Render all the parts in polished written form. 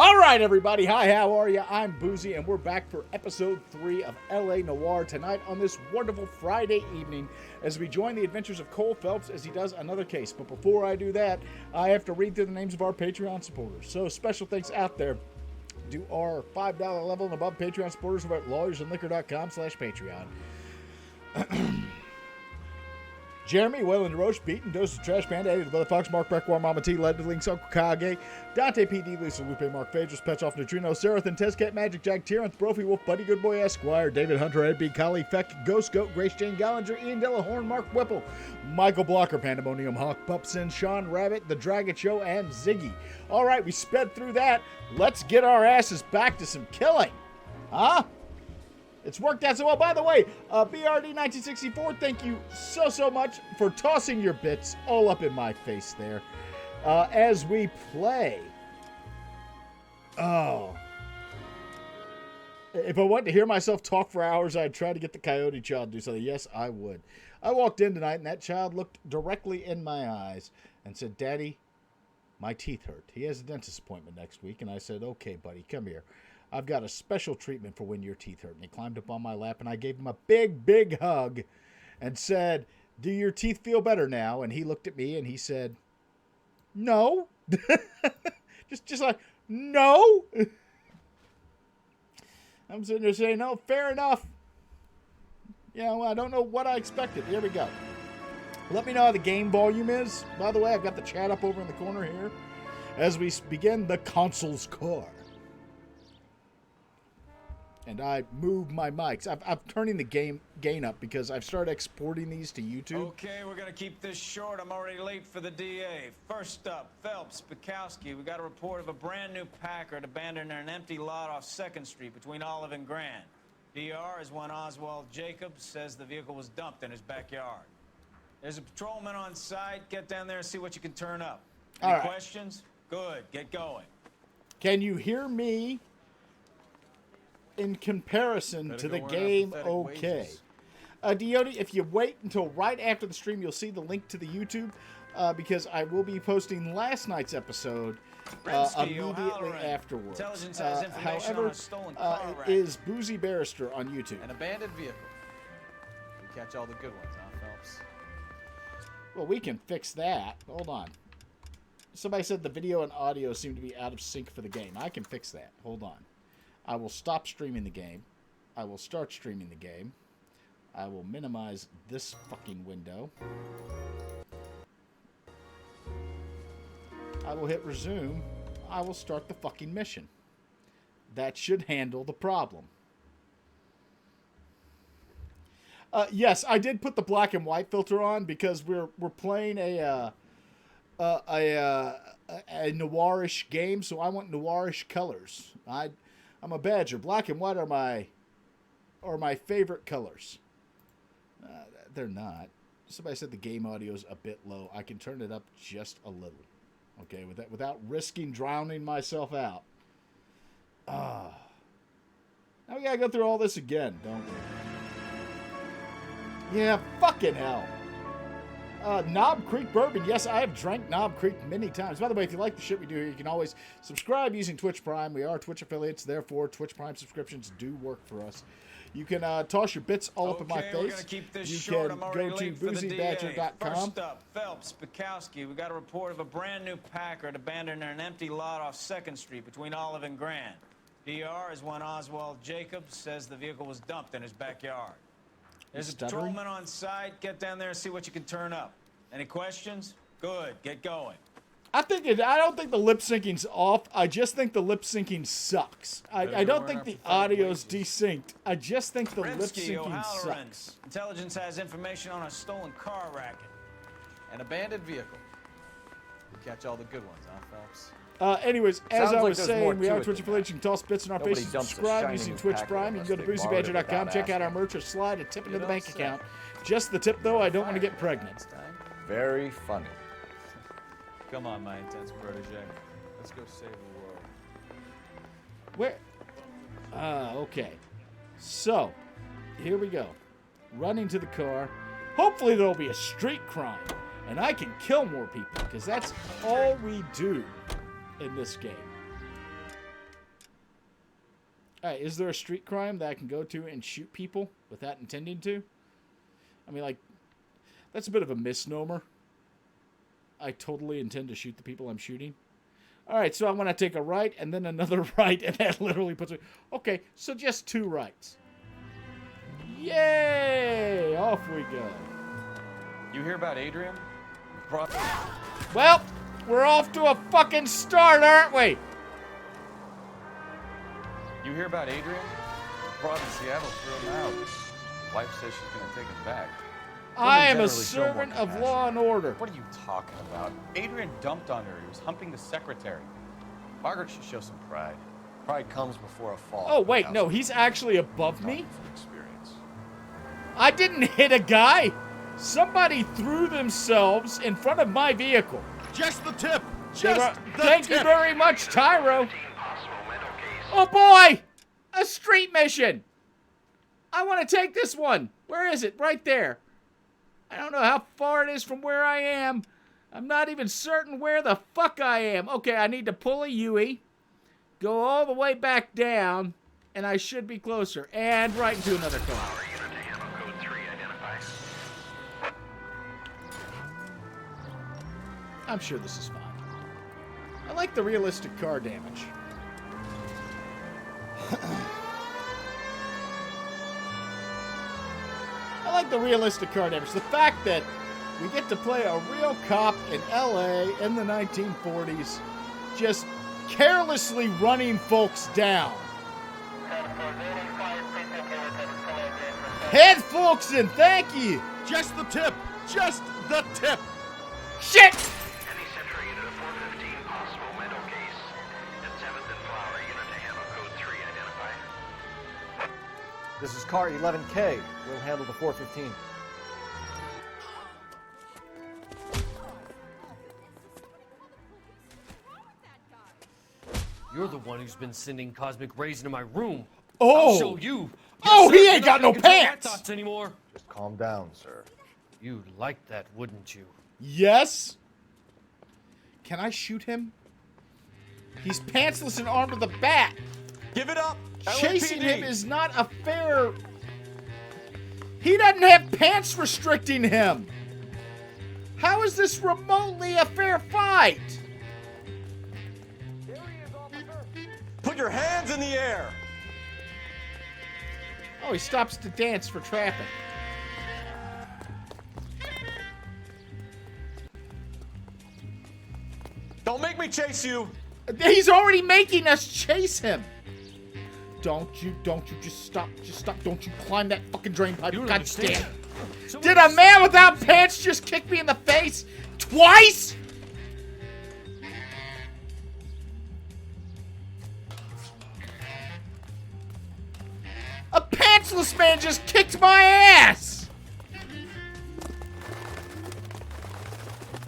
All right, everybody. Hi, how are you? I'm Boozy, and we're back for episode 3 of LA Noire tonight on this wonderful Friday evening as we join the adventures of Cole Phelps as he does another case. But before I do that, I have to read through the names of our Patreon supporters. So special thanks out there to our $5 level and above Patreon supporters over at lawyersandliquor.com/Patreon. Jeremy, Wayland Roche, Beaton, Dose of Trash Panda, Eddie the Brother Fox, Mark Breckwar, Mama T, Led Links, Uncle Kage, Dante PD, Lisa Lupe, Mark Phaedrus, Petroff, Neutrino, Serathon, Tezcat, Magic Jack, Tyrant, Brophy, Wolf, Buddy, Good Boy, Esquire, David Hunter, Ed B, Kali, Feck, Ghost Goat, Grace Jane Gallinger, Ian Delahorn, Mark Whipple, Michael Blocker, Pandemonium Hawk, Pupsin, Sean Rabbit, The Dragon Show, and Ziggy. All right, we sped through that. Let's get our asses back to some killing. Huh? It's worked out so well. By the way, BRD1964, thank you so much for tossing your bits all up in my face there as we play. Oh. If I wanted to hear myself talk for hours, I'd try to get the coyote child to do something. Yes, I would. I walked in tonight, and that child looked directly in my eyes and said, "Daddy, my teeth hurt." He has a dentist appointment next week, and I said, "Okay, buddy, come here. I've got a special treatment for when your teeth hurt." And he climbed up on my lap, and I gave him a big hug and said, "Do your teeth feel better now?" And he looked at me and he said, "No." just like, "No." I'm sitting there saying, "No, fair enough. You know, I don't know what I expected." Here we go. Let me know how the game volume is. By the way, I've got the chat up over in the corner here as we begin the console's core. And I move my mics. I'm turning the gain up because I've started exporting these to YouTube. Okay, we're going to keep this short. I'm already late for the DA. First up, Phelps, Bukowski. We got a report of a brand new Packard abandoned in an empty lot off 2nd Street between Olive and Grand. DR is one Oswald Jacobs says the vehicle was dumped in his backyard. There's a patrolman on site. Get down there and see what you can turn up. Any questions? Good. Get going. Can you hear me? In comparison to the game, okay. Deody, if you wait until right after the stream, you'll see the link to the YouTube because I will be posting last night's episode immediately afterwards. However, it is Boozy Barrister on YouTube. An abandoned vehicle. We catch all the good ones, huh, Phelps? Well, we can fix that. Hold on. Somebody said the video and audio seem to be out of sync for the game. I can fix that. Hold on. I will stop streaming the game. I will start streaming the game. I will minimize this fucking window. I will hit resume. I will start the fucking mission. That should handle the problem. Yes, I did put the black and white filter on because we're playing a noirish game, so I want noirish colors. I'm a Badger. Black and white are my favorite colors. They're not. Somebody said the game audio is a bit low. I can turn it up just a little. Okay, without risking drowning myself out. Now we gotta go through all this again, don't we? Yeah, fucking hell. Knob Creek Bourbon. Yes, I have drank Knob Creek many times. By the way, if you like the shit we do here, you can always subscribe using Twitch Prime. We are Twitch affiliates, therefore Twitch Prime subscriptions do work for us. You can toss your bits all up in my face. We're gonna keep this you short. can I'm already go to late for the DA. boozybadger.com. First up, Phelps, Bukowski. We got a report of a brand new Packard abandoned in an empty lot off 2nd Street between Olive and Grand. DR is one Oswald Jacobs says the vehicle was dumped in his backyard. There's a patrolman on site. Get down there and see what you can turn up. Any questions? Good. Get going. I don't think the lip syncing's off. I just think the lip syncing sucks. I don't think the audio's desynced. I just think the lip syncing sucks. Intelligence has information on a stolen car racket. An abandoned vehicle. We catch all the good ones, huh, Phelps? Anyways, as I was saying, we are Twitch affiliates. You can toss bits in our faces. Subscribe using Twitch Prime. You can go to BoozyBadger.com, check out our merch, or slide a tip into the bank account. Just the tip, though. I don't want to get pregnant. Very funny. Come on, my intense protege. Let's go save the world. Where? Okay. So, here we go. Running to the car. Hopefully there'll be a street crime. And I can kill more people. Because that's all we do in this game. Alright, is there a street crime that I can go to and shoot people without intending to? I mean, like, that's a bit of a misnomer. I totally intend to shoot the people I'm shooting. Alright, so I want to take a right and then another right, and that literally puts me... Okay, so just 2 rights. Yay! Off we go. You hear about Adrian? Well, we're off to a fucking start, aren't we? You hear about Adrian? Brought in Seattle threw him out. Wife says she's going to take him back. I am Women a generally show more servant of compassion. law and order. What are you talking about? Adrian dumped on her. He was humping the secretary. Margaret should show some pride. Pride comes before a fall. Oh, wait, no, he's actually above me? Talking from experience. I didn't hit a guy. Somebody threw themselves in front of my vehicle. Just the tip. Just the Thank you tip. very much, Tyro. Oh, boy! A street mission. I want to take this one. Where is it? Right there. I don't know how far it is from where I am. I'm not even certain where the fuck I am. Okay, I need to pull a U-ey, go all the way back down, and I should be closer. And right into another car. I'm sure this is fine. I like the realistic car damage. I like the realistic car damage. The fact that we get to play a real cop in LA in the 1940s, just carelessly running folks down. Head folks in, thank you. Just the tip. Just the tip. Shit! Any Central unit of 415, possible mental case. At 7th and Flower, unit to handle code 3 identified. This is car 11K. We'll handle the 415. You're the one who's been sending cosmic rays into my room. Oh. I'll show you. Oh, Yes, he sir. ain't You're got not no gonna control my pants. thoughts anymore. Just calm down, sir. You'd like that, wouldn't you? Yes? Can I shoot him? He's pantsless and armed with a bat. Give it up. Chasing LAPD. him is not a fair... He doesn't have pants restricting him. How is this remotely a fair fight? Put your hands in the air. Oh, he stops to dance for traffic. Don't make me chase you. He's already making us chase him. Don't you just stop, don't you climb that fucking drain pipe, You don't god understand. damn. Someone Did a man without pants just kick me in the face? Twice? A pantsless man just kicked my ass!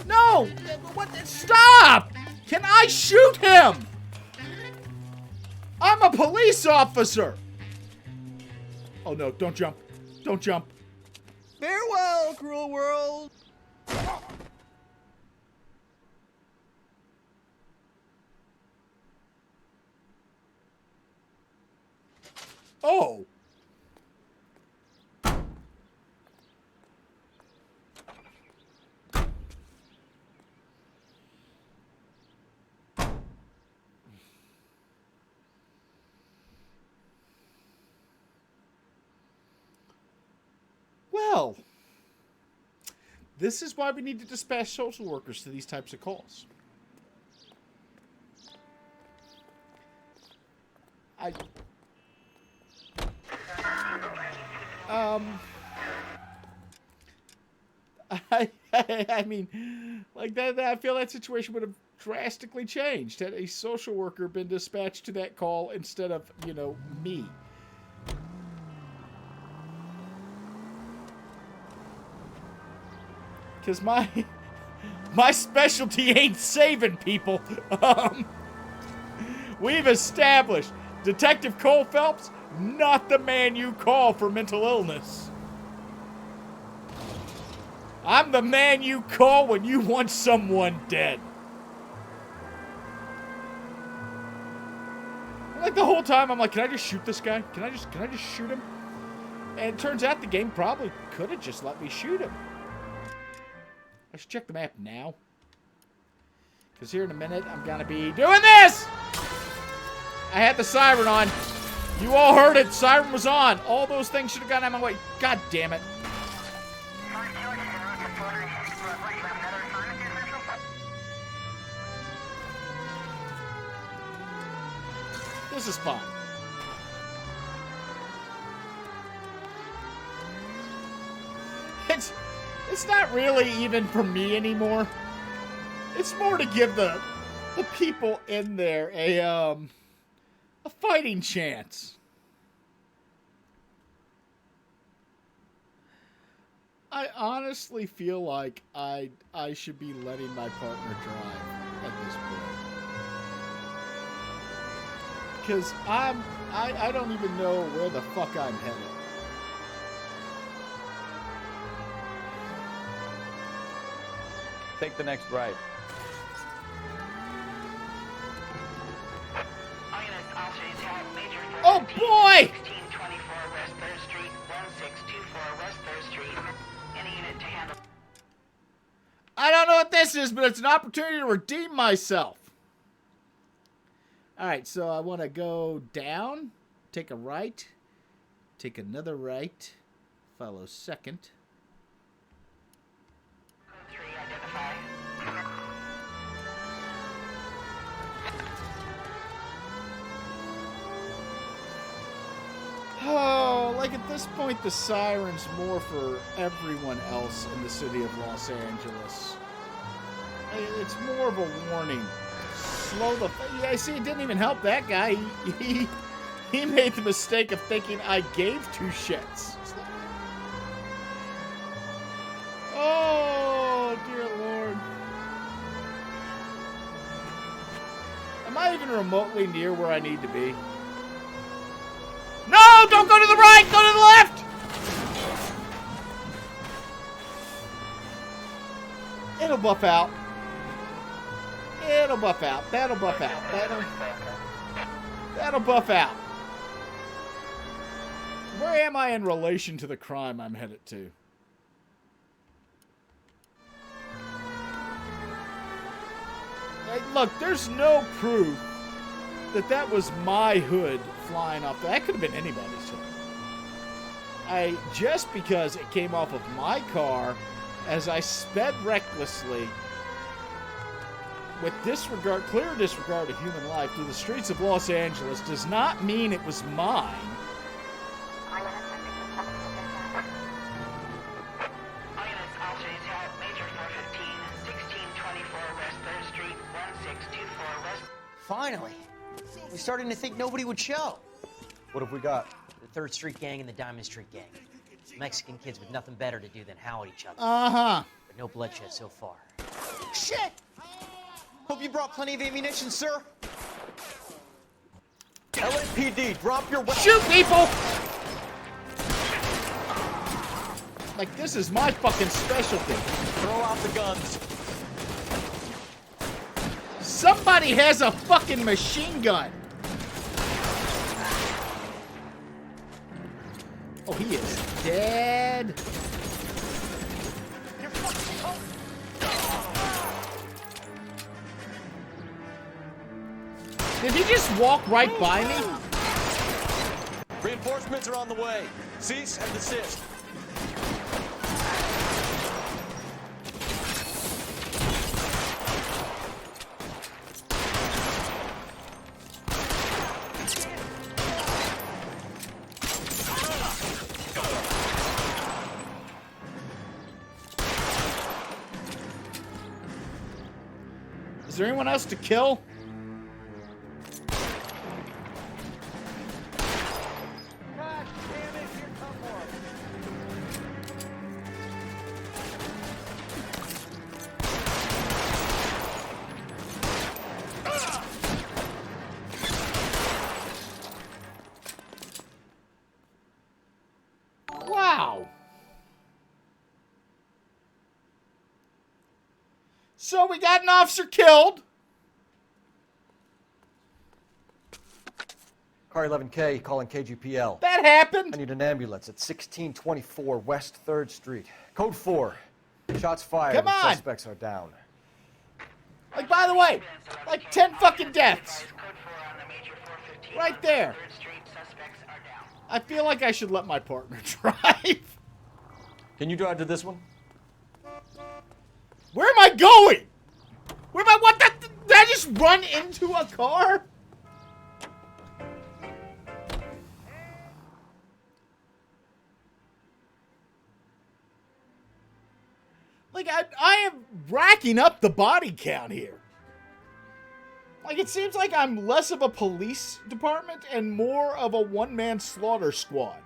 No! What? Stop! Can I shoot him? I'm a police officer! Oh no, don't jump. Don't jump. Farewell, cruel world. Oh! Well, this is why we need to dispatch social workers to these types of calls. I mean, like that, I feel that situation would have drastically changed had a social worker been dispatched to that call instead of, you know, me. Because my specialty ain't saving people. We've established Detective Cole Phelps, not the man you call for mental illness. I'm the man you call when you want someone dead. Like the whole time, I'm like, can I just shoot this guy? Can I just shoot him? And it turns out the game probably could have just let me shoot him. I should check the map now. Because here in a minute, I'm going to be doing this! I had the siren on. You all heard it. Siren was on. All those things should have gone out of my way. God damn it. This is fun. It's not really even for me anymore. It's more to give the people in there a fighting chance. I honestly feel like I should be letting my partner drive at this point. Because I don't even know where the fuck I'm headed. Take the next right. Oh boy! 1624 West 3rd Street, 1624 West 3rd Street. Any unit to handle. I don't know what this is, but it's an opportunity to redeem myself. Alright, so I want to go down, take a right, take another right, follow second. Code 3, identify. Oh, like at this point, the siren's more for everyone else in the city of Los Angeles. It's more of a warning. Slow the... Yeah, see, it didn't even help that guy. He made the mistake of thinking I gave two shits. Oh, dear Lord. Am I even remotely near where I need to be? No! Don't go to the right! Go to the left! It'll buff out. It'll buff out. That'll buff out. That'll buff out. Where am I in relation to the crime I'm headed to? Like, look, there's no proof that was my hood flying off. That could have been anybody's hood. Just because it came off of my car as I sped recklessly with clear disregard of human life through the streets of Los Angeles does not mean it was mine. Finally. We're starting to think nobody would show. What have we got? The 3rd Street Gang and the Diamond Street Gang. Mexican kids with nothing better to do than howl at each other. Uh-huh. But no bloodshed so far. Shit! Hope you brought plenty of ammunition, sir. LAPD, drop your weapon. Shoot people! Like, this is my fucking specialty. Throw out the guns. Somebody has a fucking machine gun. Oh, he is dead. Did he just walk right by me? Reinforcements are on the way. Cease and desist. Is there anyone else to kill? Wow. So we got an officer killed. Car 11K, calling KGPL. That happened. I need an ambulance at 1624 West 3rd Street. Code 4. Shots fired. Come on. Suspects are down. Like, by the way, like 10 fucking deaths. Right there. I feel like I should let my partner drive. Can you drive to this one? Where am I going? Where am I? What the? Did I just run into a car? Like, I am racking up the body count here. Like, it seems like I'm less of a police department and more of a one-man slaughter squad.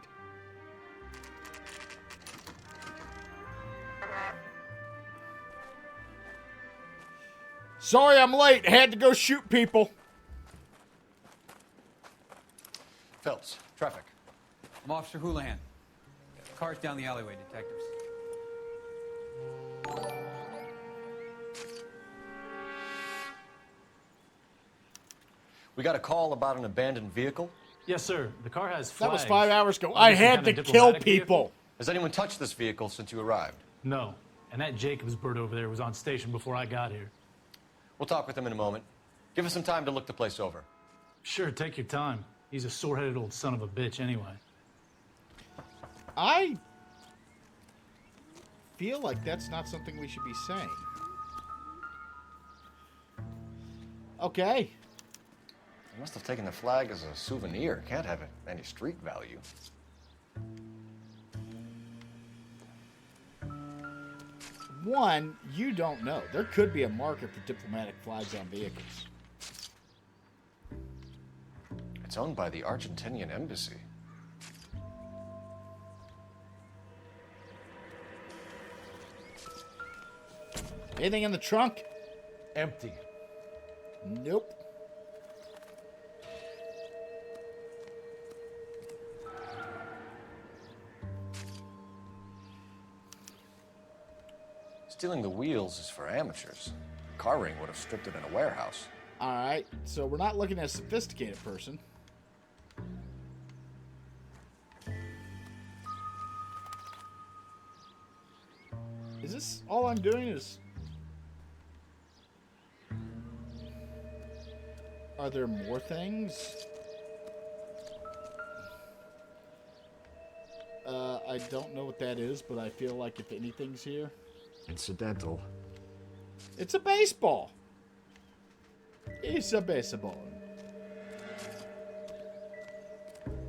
Sorry I'm late. Had to go shoot people. Phelps, traffic. I'm Officer Houlihan. Car's down the alleyway, detectives. We got a call about an abandoned vehicle. Yes, sir. The car has flags. That was 5 hours ago. I had to kill people. Has anyone touched this vehicle since you arrived? No. And that Jacobs bird over there was on station before I got here. We'll talk with him in a moment. Give us some time to look the place over. Sure, take your time. He's a sore-headed old son of a bitch anyway. I feel like that's not something we should be saying. Okay. He must have taken the flag as a souvenir. Can't have any street value. One, you don't know. There could be a market for diplomatic flags on vehicles. It's owned by the Argentinian embassy. Anything in the trunk? Empty. Nope. Stealing the wheels is for amateurs. Car ring would have stripped it in a warehouse. All right, so we're not looking at a sophisticated person. Is this all I'm doing is... Are there more things? I don't know what that is, but I feel like if anything's here... Incidental. It's a baseball. It's a baseball.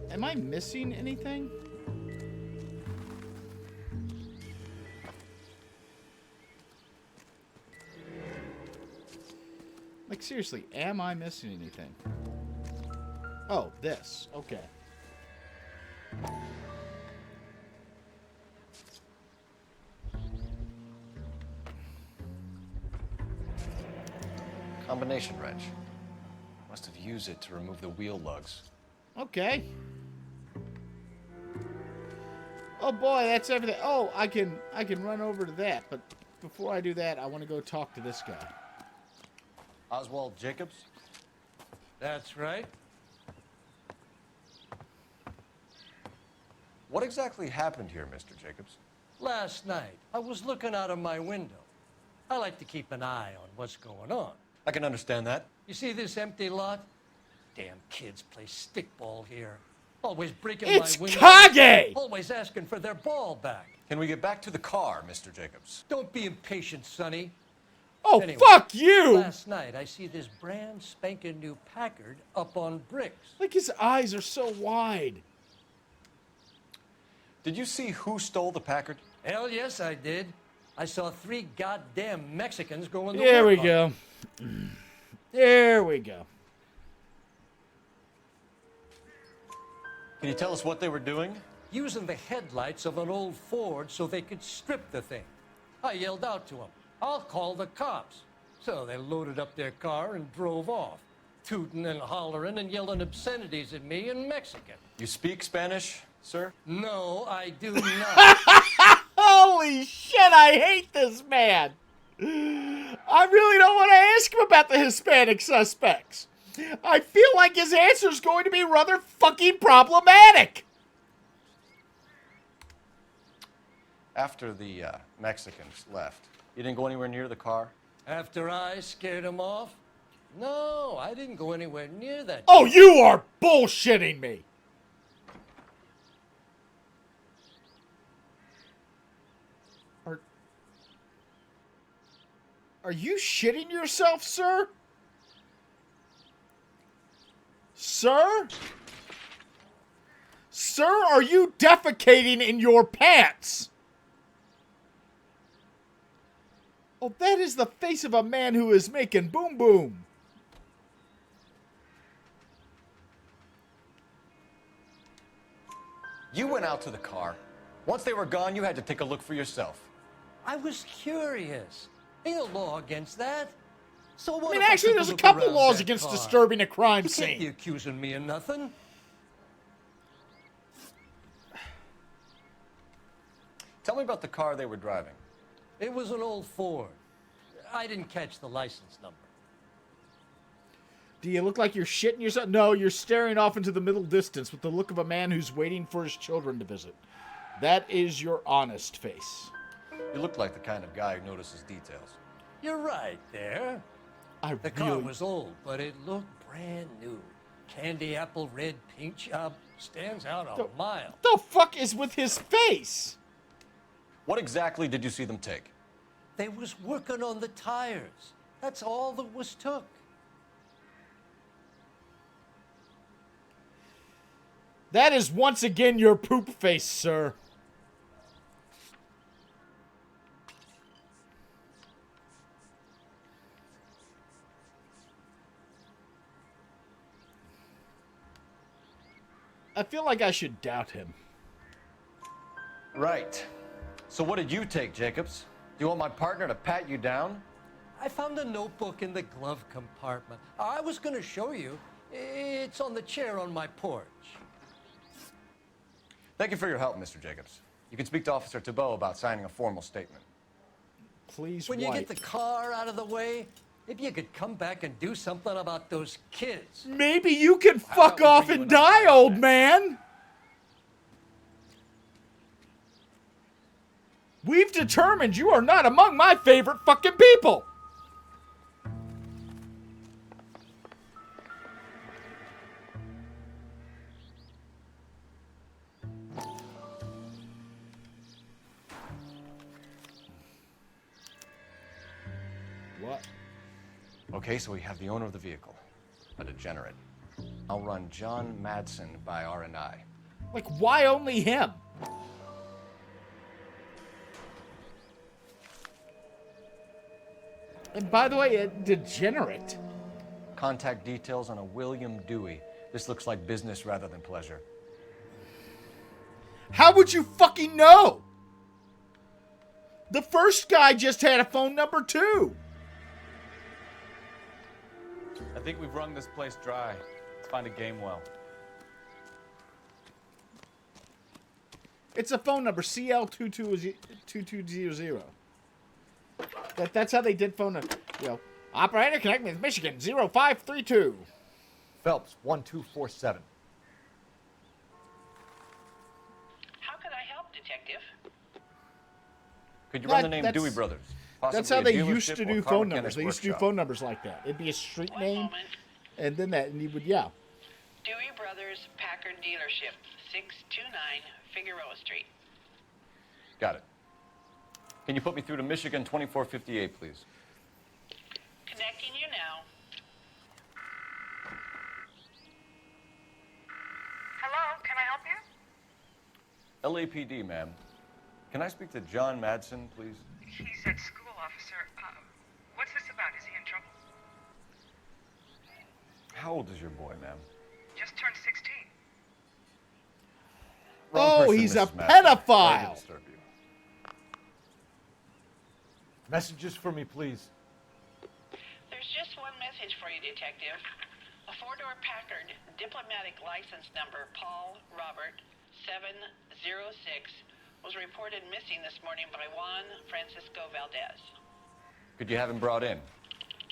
Am I missing anything? Like, seriously, am I missing anything? Oh, this. Okay. Combination wrench. Must have used it to remove the wheel lugs. Okay. Oh boy, that's everything. Oh, I can run over to that, but before I do that, I want to go talk to this guy. Oswald Jacobs? That's right. What exactly happened here, Mr. Jacobs? Last night, I was looking out of my window. I like to keep an eye on what's going on. I can understand that. You see this empty lot? Damn kids play stickball here. Always breaking It's my window. Kage! Always asking for their ball back. Can we get back to the car, Mr. Jacobs? Don't be impatient, Sonny. Oh, Anyway, fuck you! Last night, I see this brand spanking new Packard up on bricks. Like, his eyes are so wide. Did you see who stole the Packard? Hell yes, I did. I saw 3 goddamn Mexicans going to There we work on it. go. There we go. Can you tell us what they were doing? Using the headlights of an old Ford so they could strip the thing. I yelled out to them, "I'll call the cops." So they loaded up their car and drove off, tooting and hollering and yelling obscenities at me in Mexican. You speak Spanish, sir? No, I do not. Holy shit, I hate this man. I really don't want to ask him about the Hispanic suspects. I feel like his answer's going to be rather fucking problematic. After the Mexicans left, you didn't go anywhere near the car? After I scared him off? No, I didn't go anywhere near that. Oh, you are bullshitting me. Are you shitting yourself, sir? Sir? Sir, are you defecating in your pants? Oh, that is the face of a man who is making boom boom. You went out to the car. Once they were gone, you had to take a look for yourself. I was curious. Ain't no law against that. So what I mean, if actually, took there's a look couple around laws that against car? disturbing a crime You can't be scene. accusing me of nothing. Tell me about the car they were driving. It was an old Ford. I didn't catch the license number. Do you look like you're shitting yourself? No, you're staring off into the middle distance with the look of a man who's waiting for his children to visit. That is your honest face. You look like the kind of guy who notices details. You're right there. The car was old, but it looked brand new. Candy apple red paint job stands out a mile. The fuck is with his face? What exactly did you see them take? They was working on the tires. That's all that was took. That is once again your poop face, sir. I feel like I should doubt him. Right. So what did you take, Jacobs? Do you want my partner to pat you down? I found a notebook in the glove compartment. I was going to show you. It's on the chair on my porch. Thank you for your help, Mr. Jacobs. You can speak to Officer Thibault about signing a formal statement. Please, When you get the car out of the way, maybe you could come back and do something about those kids. Maybe you can fuck off and die, old man. We've determined you are not among my favorite fucking people. What? Okay, so we have the owner of the vehicle, a degenerate. I'll run John Madsen by R&I. Like, why only him? And by the way, a degenerate. Contact details on a William Dewey. This looks like business rather than pleasure. How would you fucking know? The first guy just had a phone number too. I think we've wrung this place dry. Let's find a game well. It's a phone number, CL2200. That's how they did phone number. You know, operator, connect me with Michigan 0532. Phelps 1247. How can I help, Detective? Could you run the name Dewey Brothers? That's how they used to do phone numbers. They used to do phone numbers like that. It'd be a street name, and then that, and you would, yeah. Dewey Brothers Packard Dealership, 629 Figueroa Street. Got it. Can you put me through to Michigan 2458, please? Connecting you now. Hello, can I help you? LAPD, ma'am. Can I speak to John Madsen, please? He's at school, officer. What's this about? Is he in trouble? How old is your boy, ma'am? Just turned 16. Oh, he's a Mrs. Madsen. pedophile. Sorry to disturb you. Messages for me, please. There's just one message for you, Detective. A four-door Packard, diplomatic license number Paul Robert 706, was reported missing this morning by Juan Francisco Valdez. Could you have him brought in?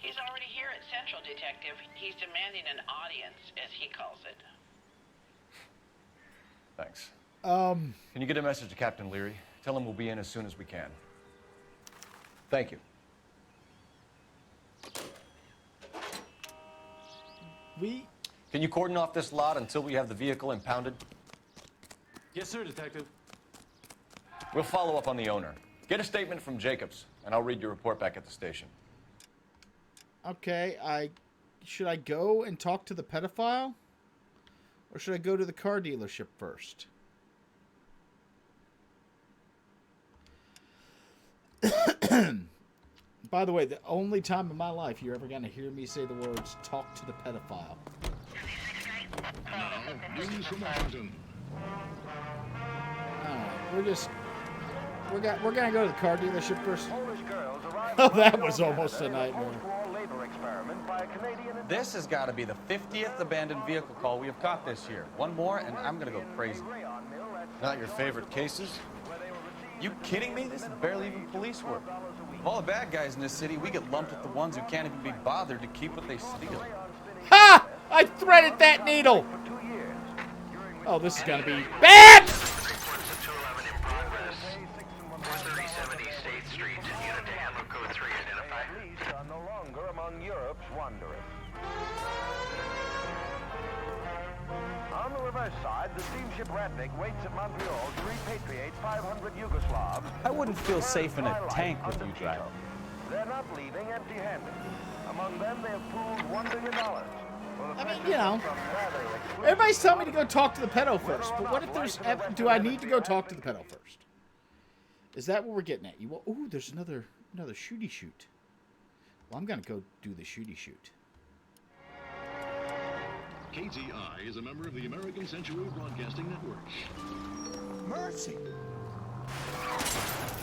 He's already here at Central, Detective. He's demanding an audience, as he calls it. Thanks. Can you get a message to Captain Leary? Tell him we'll be in as soon as we can. Thank you. Can you cordon off this lot until we have the vehicle impounded? Yes, sir, Detective. We'll follow up on the owner. Get a statement from Jacobs, and I'll read your report back at the station. Okay, should I go and talk to the pedophile? Or should I go to the car dealership first? By the way, the only time in my life you're ever going to hear me say the words, talk to the pedophile. Alright, we're going to go to the car dealership first. Oh, that was almost a nightmare. This has got to be the 50th abandoned vehicle call we have caught this year. One more, and I'm going to go crazy. Not your favorite cases? You kidding me? This is barely even police work. Of all the bad guys in this city, we get lumped with the ones who can't even be bothered to keep what they steal. Ha! I threaded that needle! Oh, this is gonna be bad! No longer among Europe's wanderers. On the reverse side, the steamship Ratnik waits at Montreal to repatriate 500 Yugoslavs. I wouldn't feel safe in a tank with you driving. They're not leaving empty-handed. Among them, they have pooled $1 billion. I mean, you know, everybody's telling me to go talk to the pedo first, but what if there's... Do I need to go talk to the pedo first? Is that what we're getting at? Ooh, there's another shooty shoot. Well, I'm gonna go do the shooty shoot. KTI is a member of the American Century Broadcasting Network. Mercy!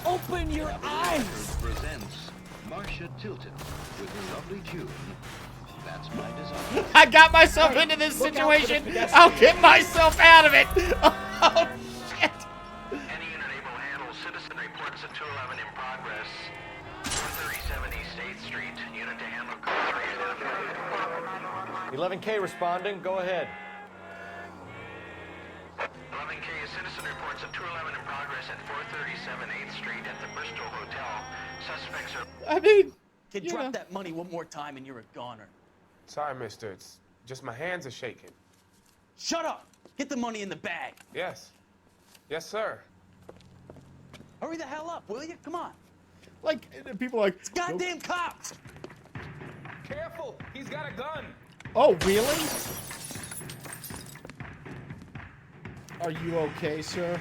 Open your eyes! Presents Marcia Tilton with her lovely tune, That's My Desire. I got myself into this situation. I'll get myself out of it. Oh, shit. Any unit able to handle citizen reports at 211 in progress. 137 East 8th Street. Unit to handle code 3 identified. 11K responding. Go ahead. 11K citizen reports at 211 in progress at 437 8th Street at the Bristol Hotel. Suspects are... I mean... Kid, drop that money one more time and you're a goner. Sorry, mister. It's just my hands are shaking. Shut up! Get the money in the bag. Yes. Yes, sir. Hurry the hell up, will you? Come on. Like, people are like... It's goddamn cops! Careful! He's got a gun! Oh, really? Are you okay, sir?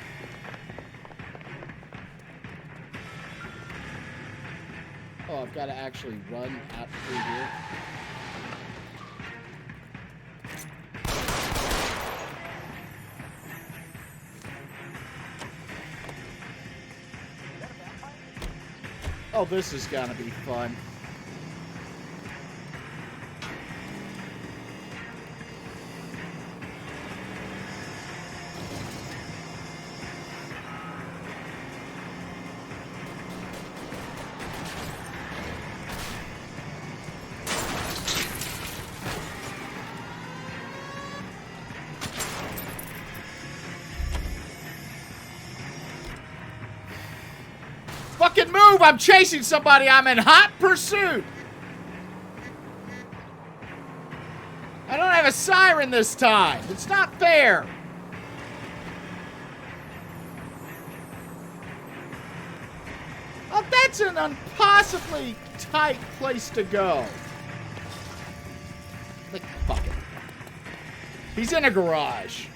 Oh, I've got to actually run out through here. Oh, this is gonna be fun. Fucking move! I'm chasing somebody! I'm in hot pursuit! I don't have a siren this time! It's not fair! Oh, that's an impossibly tight place to go. Like, fuck it. He's in a garage.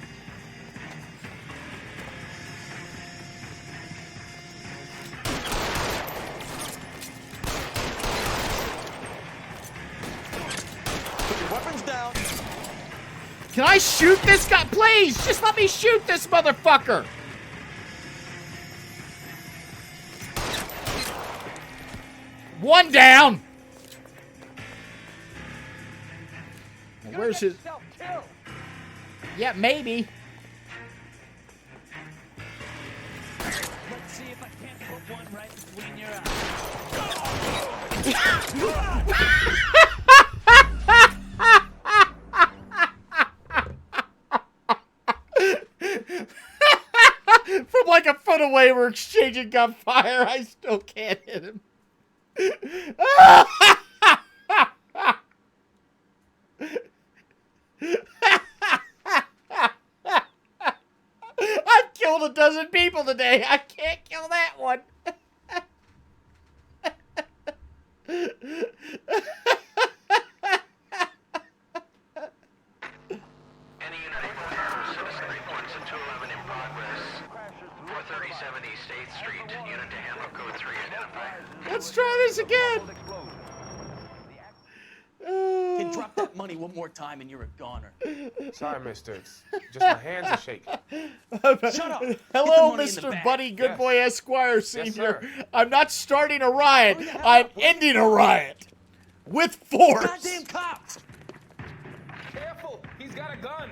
Can I shoot this guy? Please, just let me shoot this motherfucker. One down. Now, where's his... Yeah, maybe. Let's see if I can't put one right between your eyes. From like a foot away, we're exchanging gunfire. I still can't hit him. I've killed a dozen people today. I can't kill that one. Any unit able to handle citizen reports at 211 in progress. 437 East 8th Street. Unit to handle code 3 identified. Let's try this again. Can drop that money one more time and you're a goner. Sorry, mister. It's just my hands are shaking. Shut up. Hello, Mr. Buddy Goodboy Esquire Sr. I'm not starting a riot. I'm ending a riot. With force. Goddamn cops! Careful! He's got a gun!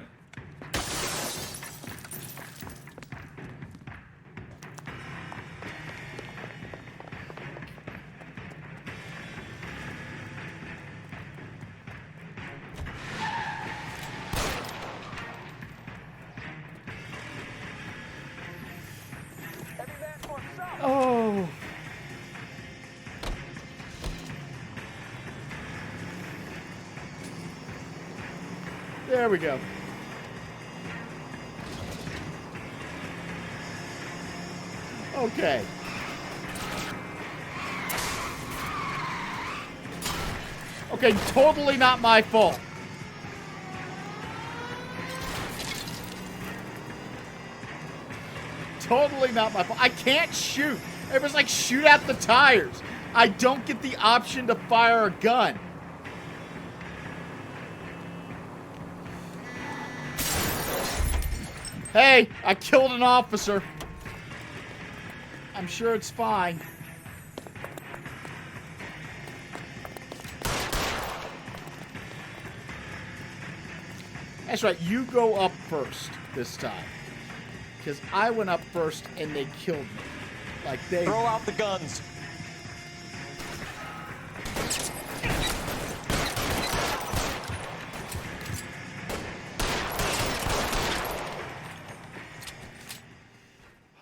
Oh. There we go. Okay. Okay, totally not my fault. Totally not my fault. I can't shoot. Everyone's like, shoot out the tires. I don't get the option to fire a gun. Hey, I killed an officer. I'm sure it's fine. That's right, you go up first this time. Because I went up first and they killed me. Like they... Throw out the guns.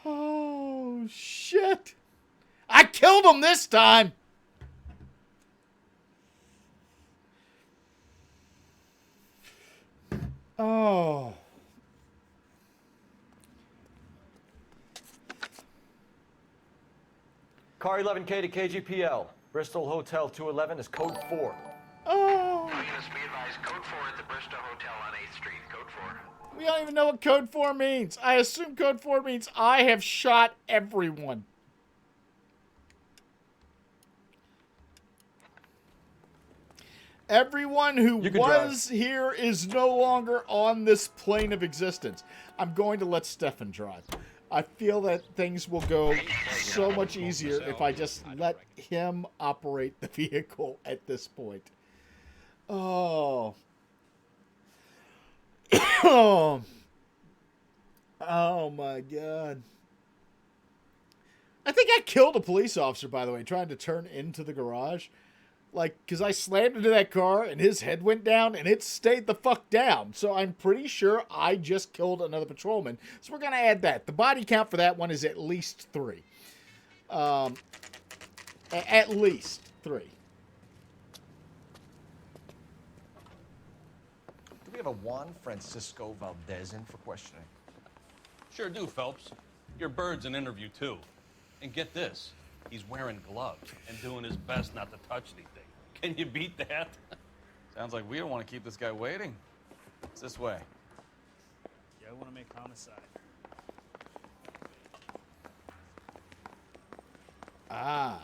Oh, shit. I killed him this time. Oh. Car 11K to KGPL. Bristol Hotel 211 is code 4. Oh. Units be advised, code 4 at the Bristol Hotel on 8th Street. Code 4. We don't even know what code 4 means. I assume code 4 means I have shot everyone. Everyone who was here is no longer on this plane of existence. I'm going to let Stefan drive. I feel that things will go so much easier if I just let him operate the vehicle at this point. Oh. Oh. Oh my God. I think I killed a police officer, by the way, trying to turn into the garage. Like, because I slammed into that car and his head went down and it stayed the fuck down. So I'm pretty sure I just killed another patrolman. So we're going to add that. The body count for that one is at least 3. At least 3. Do we have a Juan Francisco Valdez in for questioning? Sure do, Phelps. Your bird's an interview, too. And get this, he's wearing gloves and doing his best not to touch anything. Can you beat that? Sounds like we don't want to keep this guy waiting. It's this way. Yeah, I want to make homicide. Ah.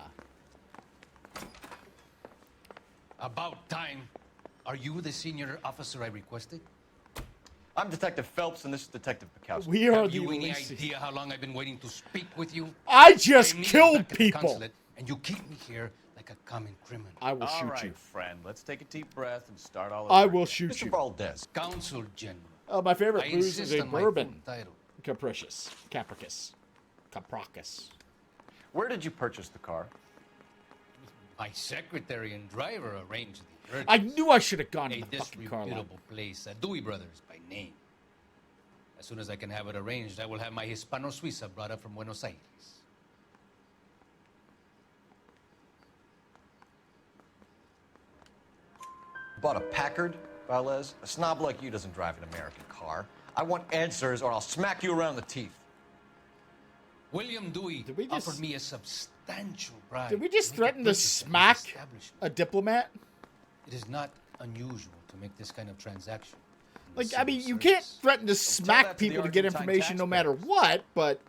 About time. Are you the senior officer I requested? I'm Detective Phelps, and this is Detective Pikowski. We are Have the you any least... idea how long I've been waiting to speak with you? I just meet killed back at the people. consulate, and you keep me here like a common criminal. I will shoot All right, you. friend. Let's take a deep breath and start all over. I will shoot Mr. you. Valdez. Consul General. My favorite I booze is insist a on my bourbon. full title. Capricious. Capricus. Capricus. Where did you purchase the car? My secretary and driver arranged the purchase. I knew I should have gone to A the fucking car lot. disreputable place, Dewey Brothers by name. As soon as I can have it arranged, I will have my Hispano Suiza brought up from Buenos Aires. Bought a Packard, Valdez? A snob like you doesn't drive an American car. I want answers or I'll smack you around the teeth. William Dewey offered me a substantial bribe. Did we just threaten to smack a diplomat? It is not unusual to make this kind of transaction. Like, I mean, you can't threaten to smack people to get information no matter what, but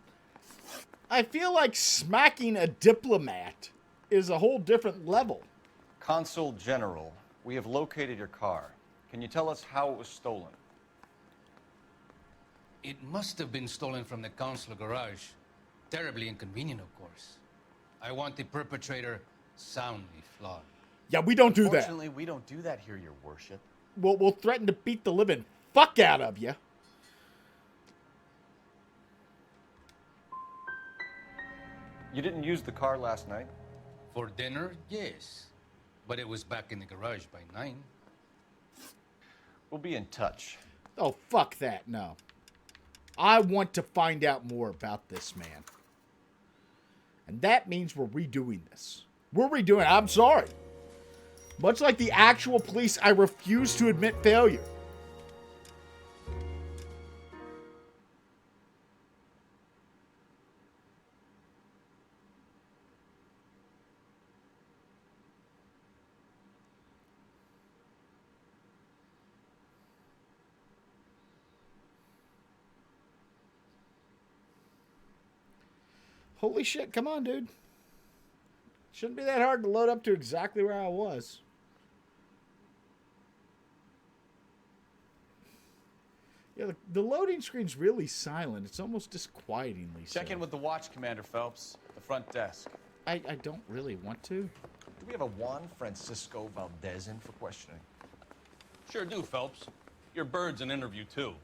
I feel like smacking a diplomat is a whole different level. Consul General, we have located your car. Can you tell us how it was stolen? It must have been stolen from the consular garage. Terribly inconvenient, of course. I want the perpetrator soundly flogged. Yeah, we don't do that. Fortunately, we don't do that here, your worship. We'll threaten to beat the living fuck out of you. You didn't use the car last night? For dinner, yes. But it was back in the garage by 9. We'll be in touch. Oh, fuck that, no. I want to find out more about this man. And that means we're redoing this. We're redoing it. I'm sorry. Much like the actual police, I refuse to admit failure. Holy shit, come on, dude. Shouldn't be that hard to load up to exactly where I was. Yeah, the loading screen's really silent. It's almost disquietingly Check in with the watch, Commander Phelps. The front desk. I don't really want to. Do we have a Juan Francisco Valdez in for questioning? Sure do, Phelps. Your bird's an interview, too.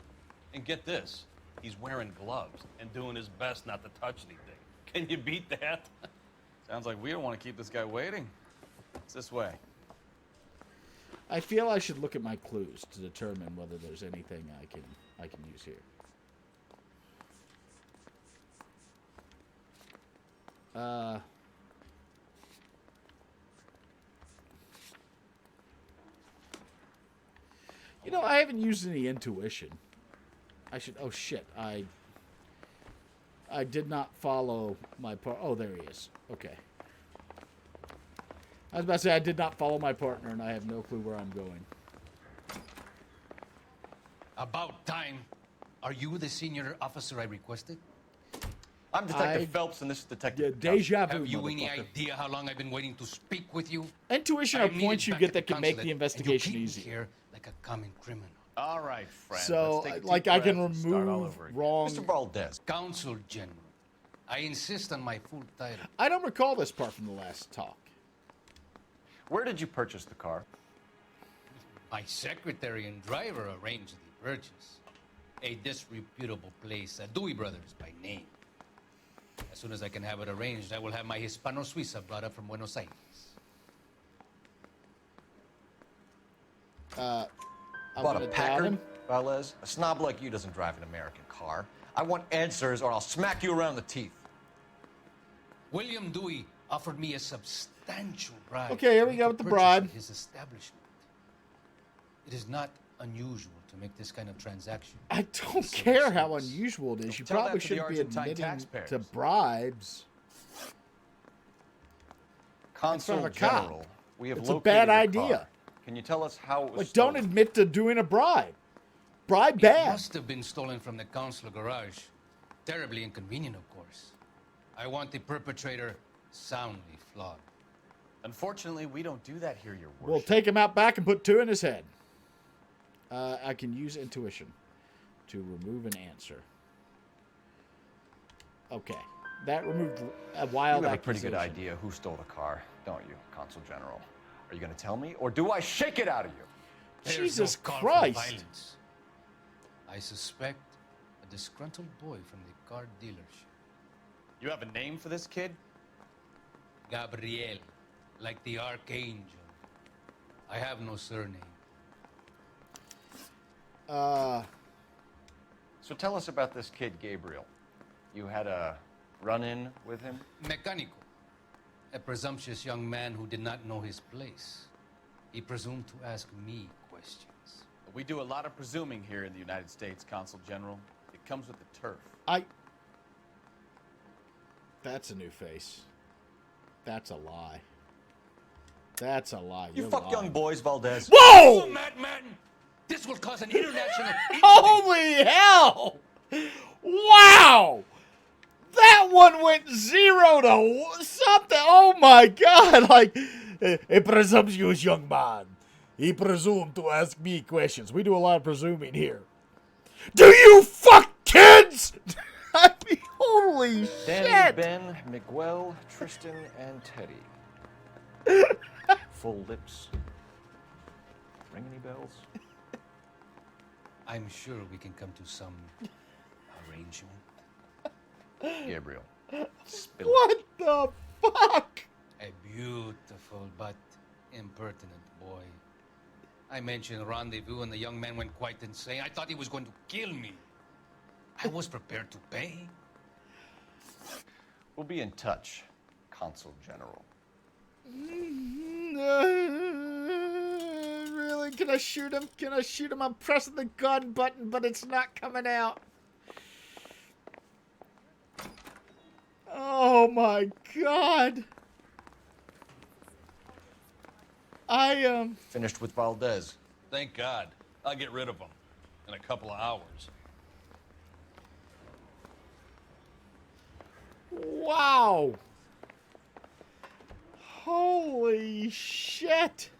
And get this, he's wearing gloves and doing his best not to touch anything. Can you beat that? Sounds like we don't want to keep this guy waiting. It's this way. I feel I should look at my clues to determine whether there's anything I can use here. You know, I haven't used any intuition. I should. Oh shit! I did not follow my part. Oh, there he is. Okay. I was about to say I did not follow my partner, and I have no clue where I'm going. About time. Are you the senior officer I requested? I'm Detective Phelps, and this is Detective. Yeah, deja vu. Have you any idea how long I've been waiting to speak with you? Intuition are points you get that can make the investigation easier. Here like a common criminal. All right, friend. So, Let's take a like, deep I can breath and start all remove over again. wrong. Mr. Valdez. Consul General. I insist on my full title. I don't recall this part from the last talk. Where did you purchase the car? My secretary and driver arranged the purchase. A disreputable place, Dewey Brothers by name. As soon as I can have it arranged, I will have my Hispano Suiza brought up from Buenos Aires. Bought a Packard, Valdez? A snob like you doesn't drive an American car. I want answers or I'll smack you around the teeth. William Dewey offered me a substantial bribe. Okay, here we go with the bribe. His establishment. It is not unusual to make this kind of transaction. I don't care how unusual it is. You Tell that probably to the shouldn't be Argentine admitting taxpayers. to bribes. Consul a cop. General, we have It's a located bad your idea. car. Can you tell us how it was Like, stolen? don't admit to doing a bribe. Bribe It bad. must have been stolen from the consular garage. Terribly inconvenient, of course. I want the perpetrator soundly flogged. Unfortunately, we don't do that here, your worship. We'll take him out back and put 2 in his head. I can use intuition to remove an answer. Okay. That removed a wild You have a pretty accusation. good idea who stole the car, don't you, Consul General? Are you going to tell me, or do I shake it out of you? There's Jesus no call for Christ. violence. I suspect a disgruntled boy from the car dealership. You have a name for this kid? Gabriel. like the Archangel. I have no surname. So tell us about this kid, Gabriel. You had a run-in with him? Mecánico. A presumptuous young man who did not know his place. He presumed to ask me questions. We do a lot of presuming here in the United States, Consul General. It comes with the turf. That's a new face. That's a lie. That's a lie. You You're fuck lying. young boys, Valdez. Whoa! Oh, madman! This will cause an international incident. Holy hell! Wow! That one went 0 to something. Oh my god! Like, a presumptuous young man. He presumed to ask me questions. We do a lot of presuming here. Do you fuck kids? I mean, holy Danny, shit! Ben, Miguel, Tristan, and Teddy. Full lips. Ring any bells? I'm sure we can come to some arrangement. Gabriel. Spill What the fuck? A beautiful but impertinent boy. I mentioned rendezvous and the young man went quite insane. I thought he was going to kill me. I was prepared to pay. We'll be in touch, Consul General. Really? Can I shoot him? Can I shoot him? I'm pressing the gun button, but it's not coming out. Oh my god. Finished with Valdez. Thank God. I'll get rid of him in a couple of hours. Wow. Holy shit.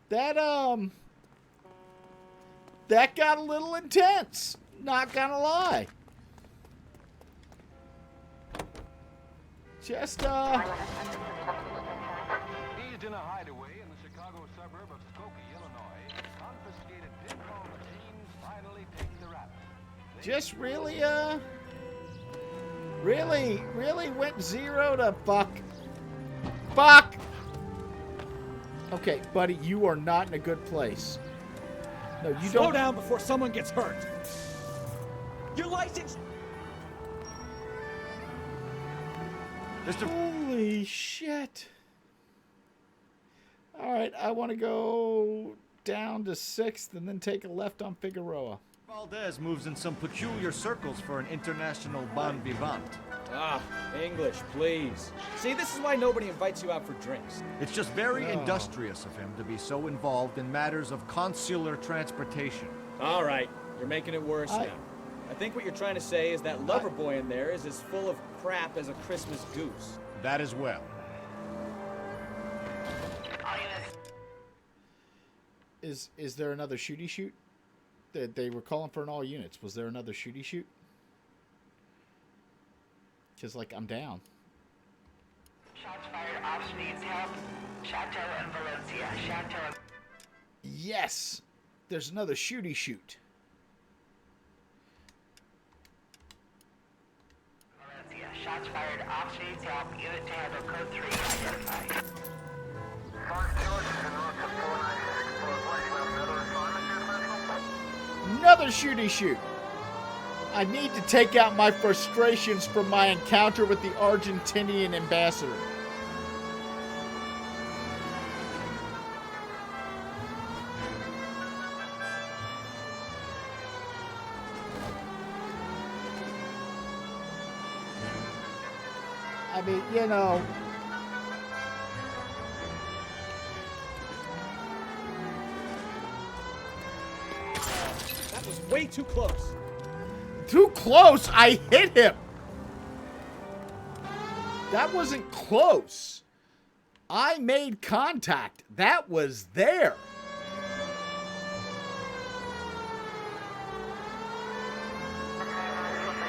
That got a little intense. Not gonna lie. Just, Seized in a hideaway in the Chicago suburb of Skokie, Illinois, confiscated pinball machines finally take the rap. just really, really went 0 to fuck. Fuck! Okay, buddy, you are not in a good place. No, you Slow don't. down before someone gets hurt. Your license. Holy shit. All right, I want to go down to 6th and then take a left on Figueroa. Valdez moves in some peculiar circles for an international bon vivant. Ah, English, please. See, this is why nobody invites you out for drinks. It's just very industrious of him to be so involved in matters of consular transportation. All right, you're making it worse now. I think what you're trying to say is that lover boy in there is as full of crap as a Christmas goose. That as well. Is there another shooty shoot? They were calling for an all units. Was there another shooty shoot? Because, like, I'm down. Shots fired off needs help. Chateau and Valencia. Chateau. Yes! There's another shooty shoot. Valencia. Shots fired off needs help. Unit to handle code 3 identified. Another shooty shoot. I need to take out my frustrations from my encounter with the Argentinian ambassador. I mean, you know. That was way too close. Too close? I hit him. That wasn't close. I made contact. That was there.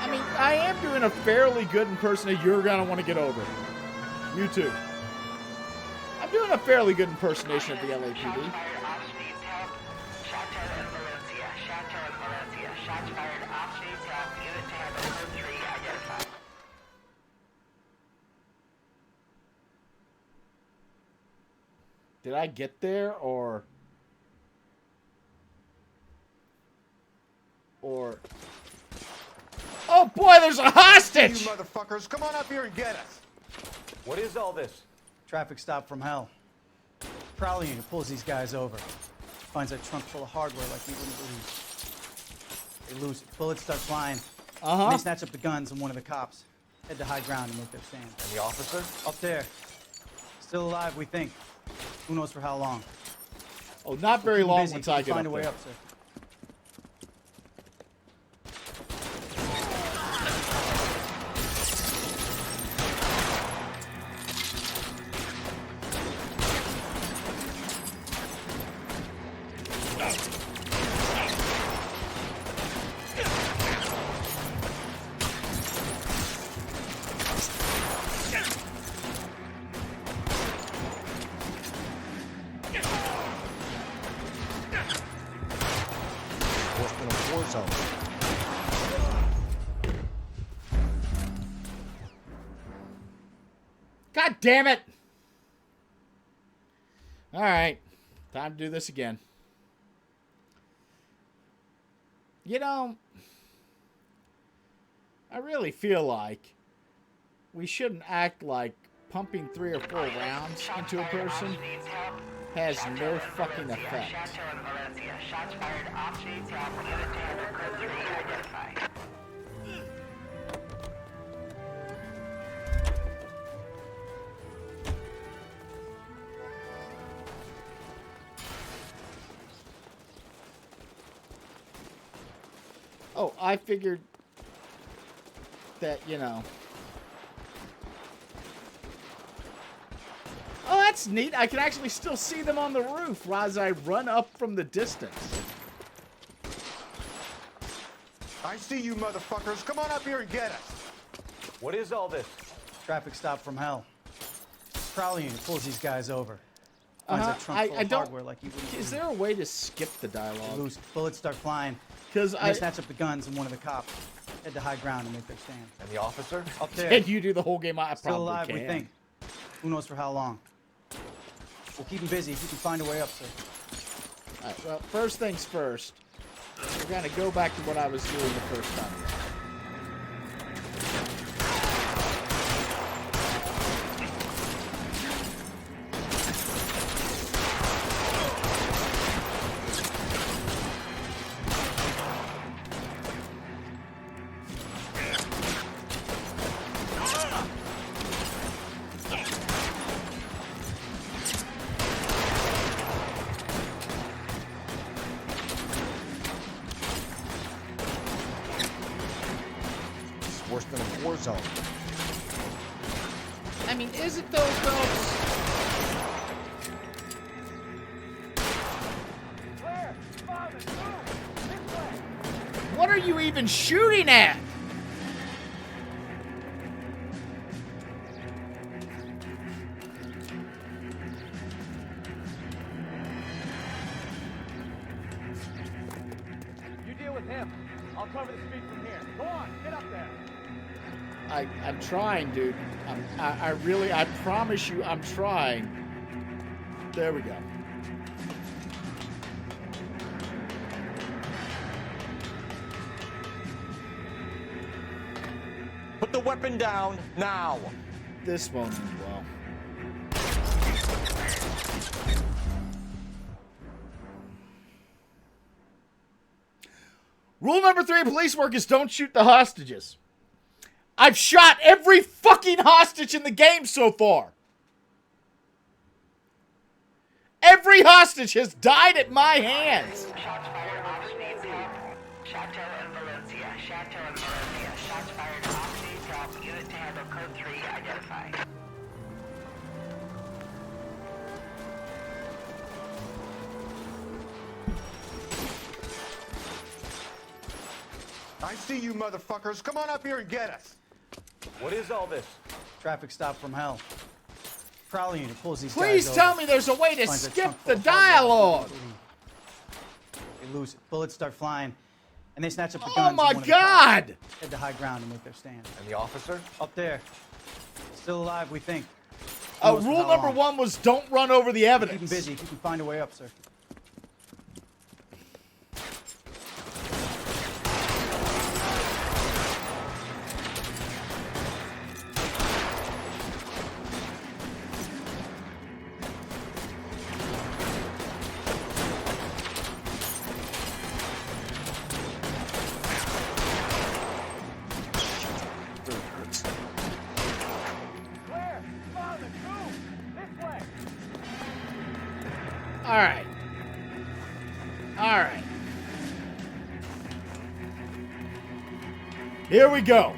I mean, I am doing a fairly good impersonation. You're going to want to get over it. You too. I'm doing a fairly good impersonation of the LAPD. Shots fired off needs help. Unit to handle code 3 identified. did I get there or... Oh boy, there's a hostage! You motherfuckers, come on up here and get us. What is all this? Traffic stop from hell. Prowler unit pulls these guys over. Finds a trunk full of hardware like you wouldn't believe. They lose it. Bullets start flying. And they snatch up the guns and one of the cops. Head to high ground and make their stand. And the officer? Up there. Still alive, we think. Who knows for how long. Oh, not very long once I get find up a way there. up, sir. God damn it! Alright. Time to do this again. You know, I really feel like we shouldn't act like pumping 3 or 4 rounds into a person has no fucking effect. Shots fired off streets, help. Unit to handle code 3, identify. Oh, I figured that, you know. Oh, that's neat. I can actually still see them on the roof as I run up from the distance. I see you motherfuckers. Come on up here and get us. What is all this? Traffic stop from hell. Prowler unit pulls these guys over. Finds a trunk full I of don't. hardware like you wouldn't Is believe. there a way to skip the dialogue? They lose. Bullets start flying. Because they snatch up the guns and one of the cops. Head to high ground and make their stand. And the officer? Up there. Can you do the whole game? I Still probably alive, can. we think. Who knows for how long. We'll keep him busy if you can find a way up, sir. Alright, well, first things first. We're going to go back to what I was doing the first time. Worse than a war zone. I mean, is it though, folks? What are you even shooting at? You deal with him. I'll cover the street from here. Go on, get up there. I'm trying, dude. I promise you, I'm trying. There we go. Put the weapon down now. This won't end well. Rule number 3 of police work is don't shoot the hostages. I've shot every fucking hostage in the game so far. Every hostage has died at my hands. Shots fired off streets, help. Chateau and Valencia. Chateau and Valencia. Shots fired off streets, help. Unit to handle code 3, identify. I see you motherfuckers. Come on up here and get us. What is all this? Traffic stop from hell. Prowler unit pulls these Please guys tell over. me there's a way to Finds a skip trunk the full of hardware. dialogue. They lose it. Bullets start flying. And they snatch up the Oh guns. my and one of the cops. God! Head to high ground and make their stand. And the officer? Up there. Still alive, we think. Rule number 1 was don't run over the evidence. Keep him busy. If you can find a way up, sir. Alright. Alright. Here we go.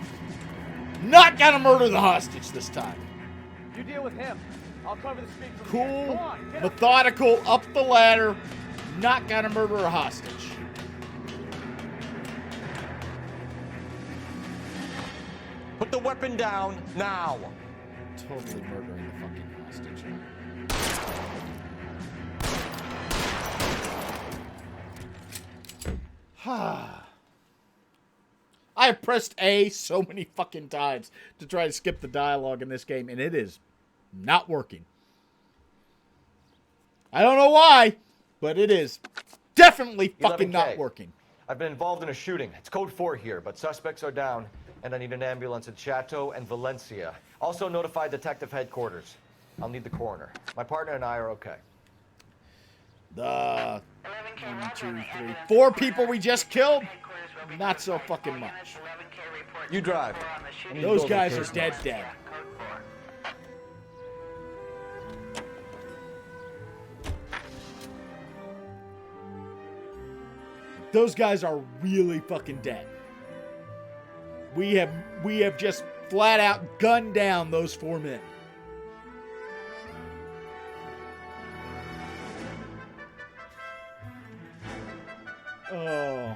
Not gonna murder the hostage this time. You deal with him. I'll cover the street from Cool, here. Come on, get up. methodical, up the ladder. Not gonna murder a hostage. Put the weapon down now. Totally murdering the fucking hostage. I have pressed A so many fucking times to try to skip the dialogue in this game, and it is not working. I don't know why, but it is definitely fucking 11K. not working. I've been involved in a shooting. It's code 4 here, but suspects are down, and I need an ambulance at Chateau and Valencia. Also notify detective headquarters. I'll need the coroner. My partner and I are okay. The 1, 2, 3, 4 people we just killed? Not so fucking much. You drive. Those guys are dead. Those guys are really fucking dead. We have just flat out gunned down those 4 men. Oh.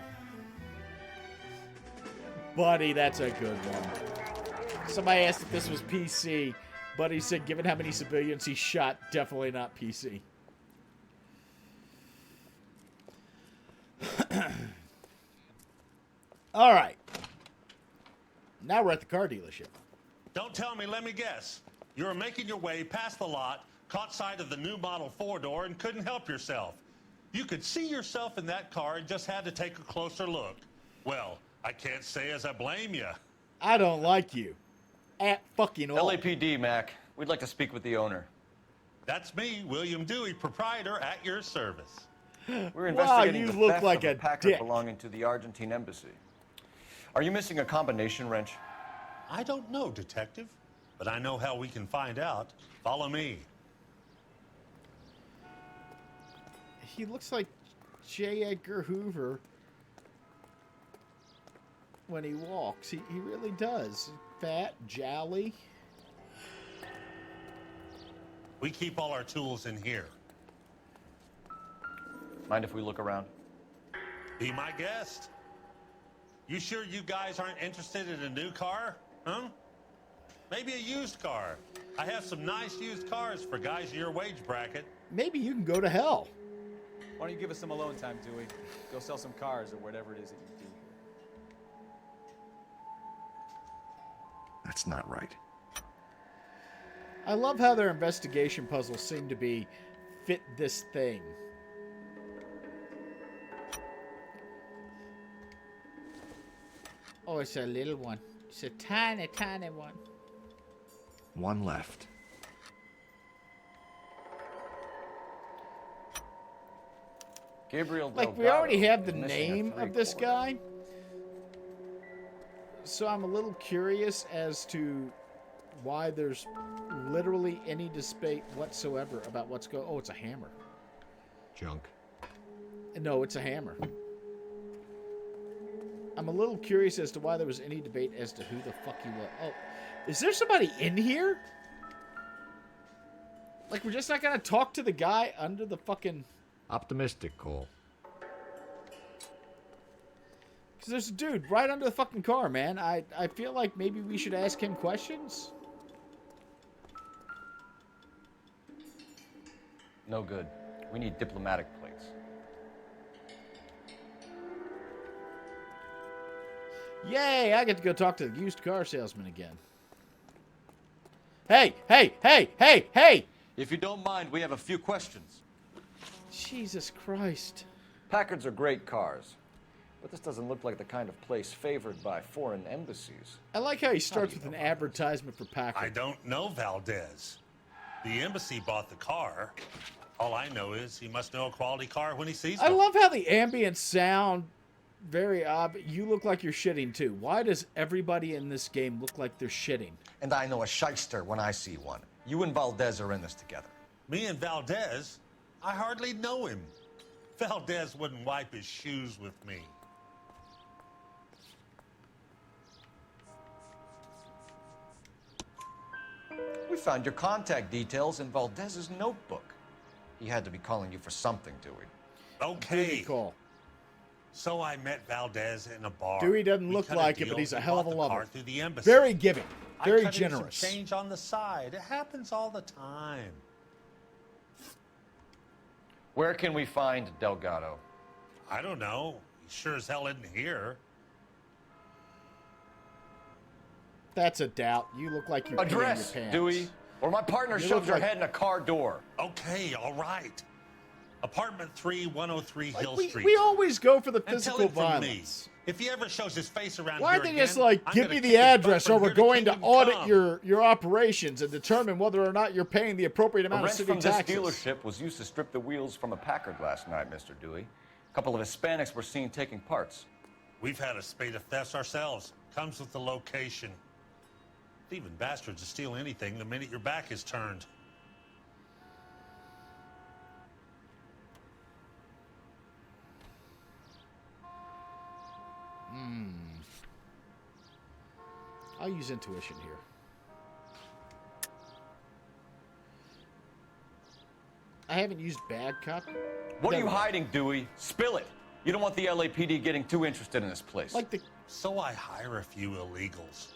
Buddy, that's a good one. Somebody asked if this was PC. Buddy said, given how many civilians he shot, definitely not PC. All right. Now we're at the car dealership. Don't tell me, let me guess. You were making your way past the lot, caught sight of the new model 4-door, and couldn't help yourself. You could see yourself in that car and just had to take a closer look. Well, I can't say as I blame you. I don't like you. At fucking all. LAPD, Mac. We'd like to speak with the owner. That's me, William Dewey, proprietor, at your service. We're investigating you the look theft like of a a Packard dick. belonging to the Argentine embassy. Are you missing a combination wrench? I don't know, Detective, but I know how we can find out. Follow me. He looks like J. Edgar Hoover when he walks. He really does. Fat, jolly. We keep all our tools in here. Mind if we look around? Be my guest. You sure you guys aren't interested in a new car? Huh? Maybe a used car. I have some nice used cars for guys in your wage bracket. Maybe you can go to hell. Why don't you give us some alone time, Dewey? Go sell some cars or whatever it is that you do. That's not right. I love how their investigation puzzles seem to be fit this thing. Oh, it's a little one. It's a tiny, tiny one. One left. Gabriel Like, we Delgado already have the is missing a name of this guy. So I'm a little curious as to why there's literally any debate whatsoever about what's going. Oh, it's a hammer. Junk. No, it's a hammer. I'm a little curious as to why there was any debate as to who the fuck he was. Oh, is there somebody in here? Like, we're just not gonna talk to the guy under the fucking... Optimistic, Cole. Because there's a dude right under the fucking car, man. I feel like maybe we should ask him questions. No good. We need diplomatic plates. Yay, I get to go talk to the used car salesman again. Hey, hey, hey, hey, hey! If you don't mind, we have a few questions. Jesus Christ. Packards are great cars, but this doesn't look like the kind of place favored by foreign embassies. I like how he starts with an advertisement for Packard. I don't know Valdez. The embassy bought the car. All I know is he must know a quality car when he sees I one. love how the ambient sound, very odd. You look like you're shitting too. Why does everybody in this game look like they're shitting? And I know a shyster when I see one. You and Valdez are in this together. Me and Valdez? I hardly know him. Valdez wouldn't wipe his shoes with me. We found your contact details in Valdez's notebook. He had to be calling you for something, Dewey. Okay. Call. So I met Valdez in a bar. Dewey doesn't We look cut like it, deal. but he's a He hell of a bought the lover. car through the embassy. Very giving. Very I cut in generous. some change on the side. It happens all the time. Where can we find Delgado? I don't know. He sure as hell isn't here. That's a doubt. You look like you're peeing your Address, pants. Dewey, or my partner You shoved look her like- head in a car door. Okay, all right. Apartment 3, 103 Hill we, Street. we always go for the And tell physical him from violence. me, if he ever shows his face around Why here aren't they again, just like, I'm give gonna me kick the his butt address from or we're here to going to kingdom audit come. your operations and determine whether or not you're paying the appropriate The amount of rent city from taxes. this dealership was used to strip the wheels from a Packard last night, Mr. Dewey. A couple of Hispanics were seen taking parts. We've had a spate of thefts ourselves. Comes with the location. Thieving bastards will steal anything the minute your back is turned. I'll use intuition here. I haven't used bad cop. What are you hiding, Dewey? Spill it. You don't want the LAPD getting too interested in this place. Like the. So I hire a few illegals.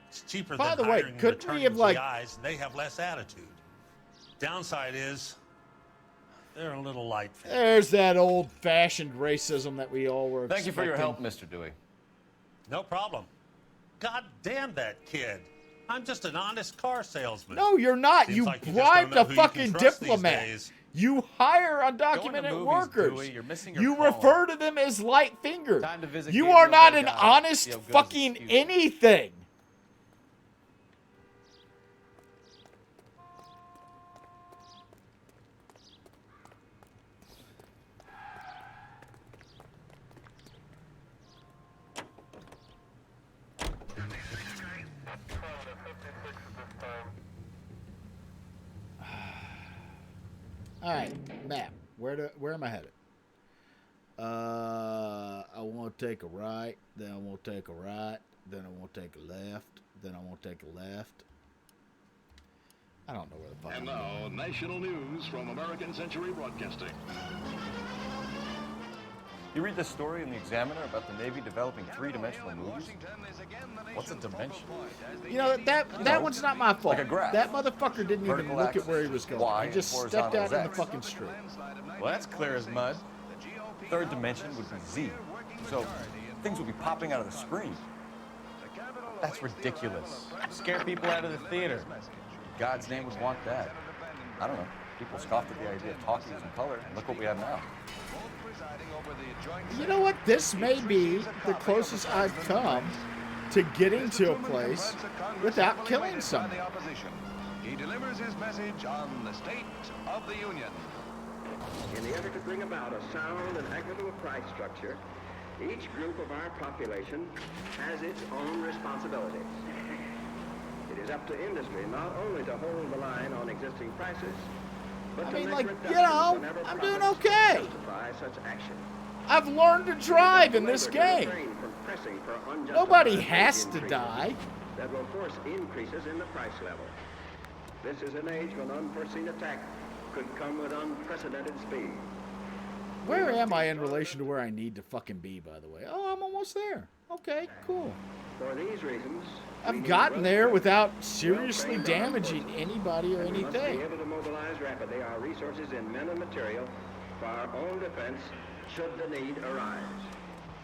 It's cheaper By than the way, hiring and couldn't we returning have, like- GIs, and they have less attitude. Downside is they're a little light. There's that old-fashioned racism that we all were. Thank you for your help, expecting. Mr. Dewey. No problem. God damn that kid. I'm just an honest car salesman. No, you're not. Seems You like you just bribed don't know a who you can fucking trust these diplomat. days. You hire Going to undocumented movies, workers. Dewey. You're missing your You call. refer to them as light fingered. Time to visit You Gabriel are not an Delgado. honest See how good his fucking excuse is. anything. All right, map. Where am I headed? I want to take a right, then I want to take a right, then I want to take a left, then I want to take a left. I don't know where the fuck. And now, national news from American Century Broadcasting. You read this story in the Examiner about the Navy developing three-dimensional movies? What's a dimension? You know, that one's not my fault. Like a graph. That motherfucker didn't even Vertical look at where he axis, was going. Y, He and just stepped horizontal out is in the X. fucking street. Well, that's clear as mud. Third dimension would be Z. So things would be popping out of the screen. That's ridiculous. Scare people out of the theater. God's name would want that. I don't know. People scoffed at the idea of talkies in color, and look what we have now. You know what? This may be the closest I've come to getting to a place without killing someone. He delivers his message on the State of the Union. In the effort to bring about a sound and equitable price structure, each group of our population has its own responsibilities. It is up to industry not only to hold the line on existing prices, but I to mean, make like, reductions you know, whenever I'm doing profits okay. justify such action. I've learned to drive in this game. Refrain from pressing for unjustified Nobody wage has to increases die. That will force increases in the price level. This is an age when unforeseen attack could come with unprecedented speed. Where am I in relation to where I need to fucking be, by the way? Oh, I'm almost there. Okay, cool. For these reasons, I've gotten there without seriously damaging anybody or we must be anything. able to mobilize rapidly our resources in men and material for our own defense should the need arise.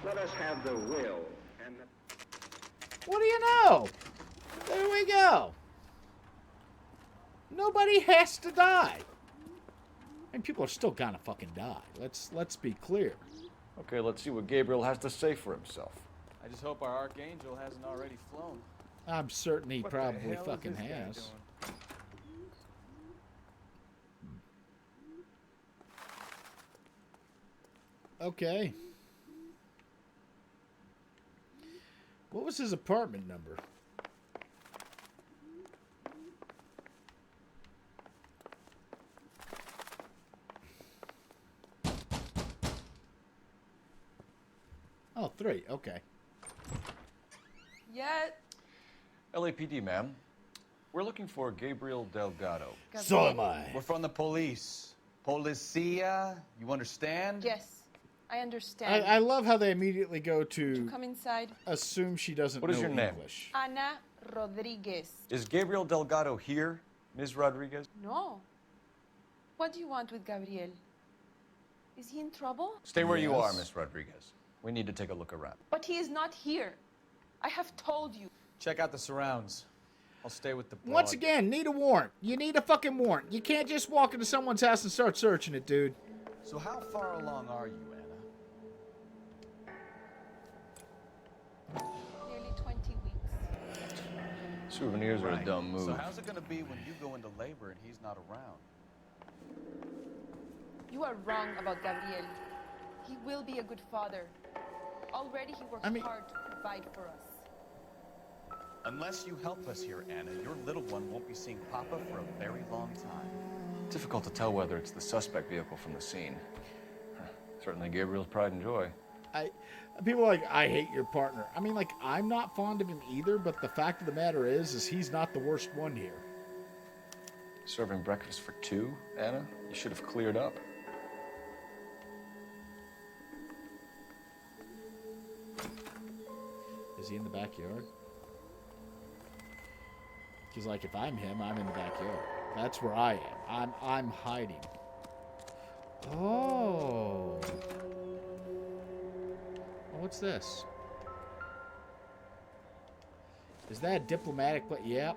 Let us have the will and the... What do you know? There we go. Nobody has to die. And people are still gonna fucking die. Let's be clear. Okay, let's see what Gabriel has to say for himself. I just hope our archangel hasn't already flown. I'm certain he What the probably hell is fucking this guy has. doing? Okay. What was his apartment number? Oh, 3. Okay. Yet. LAPD, ma'am. We're looking for Gabriel Delgado. So am I. We're from the police. Policia, you understand? Yes, I understand. I love how they immediately go Would you to come inside? assume she doesn't What know is your name? English. Ana Rodriguez. Is Gabriel Delgado here, Ms. Rodriguez? No. What do you want with Gabriel? Is he in trouble? Stay where you are, Yes. Ms. Rodriguez. We need to take a look around. But he is not here. I have told you. Check out the surrounds. I'll stay with the broad. Once again, need a warrant. You need a fucking warrant. You can't just walk into someone's house and start searching it, dude. So how far along are you, Anna? Nearly 20 weeks. Souvenirs are a dumb move. So how's it gonna be when you go into labor and he's not around? You are wrong about Gabriel. He will be a good father. Already he works hard to provide for us. Unless you help us here, Anna, your little one won't be seeing Papa for a very long time. Difficult to tell whether it's the suspect vehicle from the scene. Certainly Gabriel's pride and joy. People are like, I hate your partner. I mean, like, I'm not fond of him either, but the fact of the matter is he's not the worst one here. Serving breakfast for 2, Anna? You should have cleared up. Is he in the backyard? He's like, if I'm him, I'm in the backyard. That's where I am. I'm hiding. Oh. What's this? Is that a diplomatic? Yep.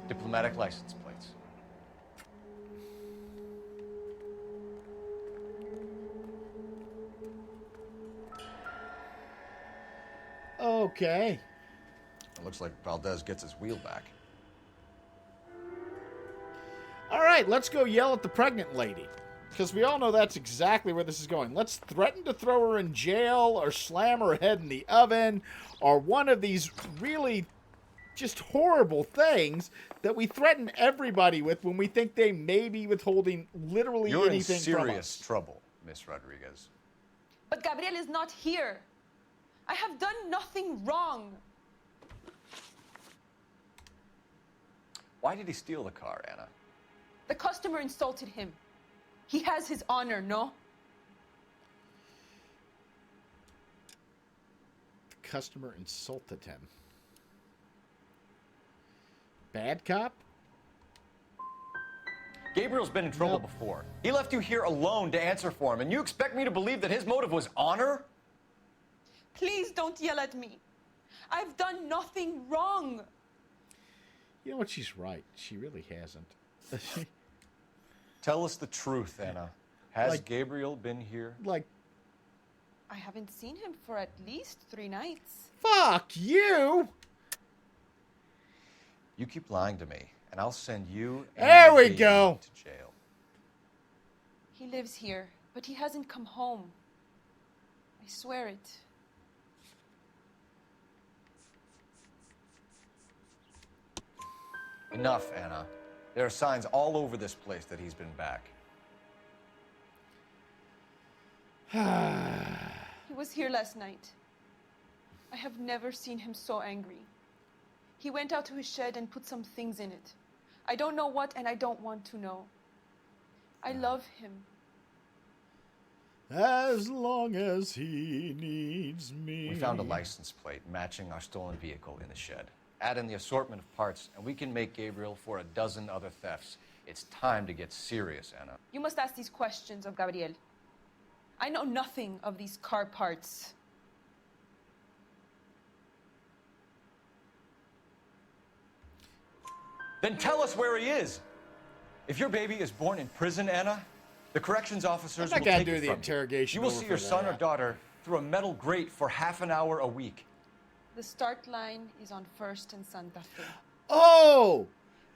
Diplomatic license plates. Okay. It looks like Valdez gets his wheel back. All right, let's go yell at the pregnant lady. Because we all know that's exactly where this is going. Let's threaten to throw her in jail or slam her head in the oven or one of these really just horrible things that we threaten everybody with when we think they may be withholding literally You're anything in from serious us. trouble, Miss Rodriguez. But Gabriel is not here. I have done nothing wrong. Why did he steal the car, Anna? The customer insulted him. He has his honor, no? The customer insulted him. Bad cop? Gabriel's been in trouble before. He left you here alone to answer for him, and you expect me to believe that his motive was honor? Please don't yell at me. I've done nothing wrong. You know what? She's right. She really hasn't. Tell us the truth, Anna. Has Like- Gabriel been here? Like, I haven't seen him for at least 3 nights. fuck you! You keep lying to me, and I'll send you and There your we baby go. to jail. He lives here, but he hasn't come home. I swear it. Enough, Anna. There are signs all over this place that he's been back. He was here last night. I have never seen him so angry. He went out to his shed and put some things in it. I don't know what, and I don't want to know. I love him. As long as he needs me. We found a license plate matching our stolen vehicle in the shed. Add in the assortment of parts, and we can make Gabriel for a dozen other thefts. It's time to get serious, Anna. You must ask these questions of Gabriel. I know nothing of these car parts. Then tell us where he is. If your baby is born in prison, Anna, the corrections officers will take it from interrogation. You will see your son or daughter through a metal grate for half an hour a week. The start line is on 1st and Santa Fe. Oh!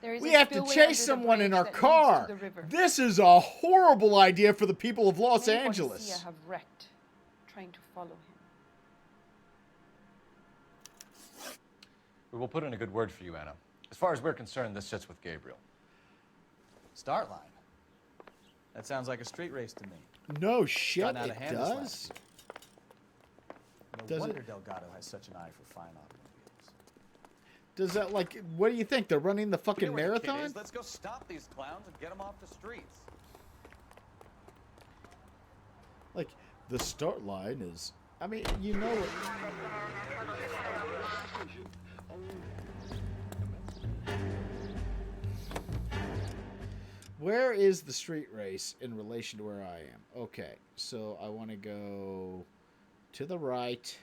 There is We a have to spillway chase under the someone in bridge our that leads to car. the river. This is a horrible idea for the people of Los Many Angeles. Policia have wrecked trying to follow him. We will put in a good word for you, Anna. As far as we're concerned, this sits with Gabriel. Start line. That sounds like a street race to me. No shit, Gotten out of it hand this does. last week. No Does wonder it? Delgado has such an eye for fine automobiles. Does that, like, what do you think? They're running the fucking You know where the kid marathon? is. Let's go stop these clowns and get them off the streets. Like, the start line is, I mean, you know what. Where is the street race in relation to where I am? Okay, so I want to go to the right,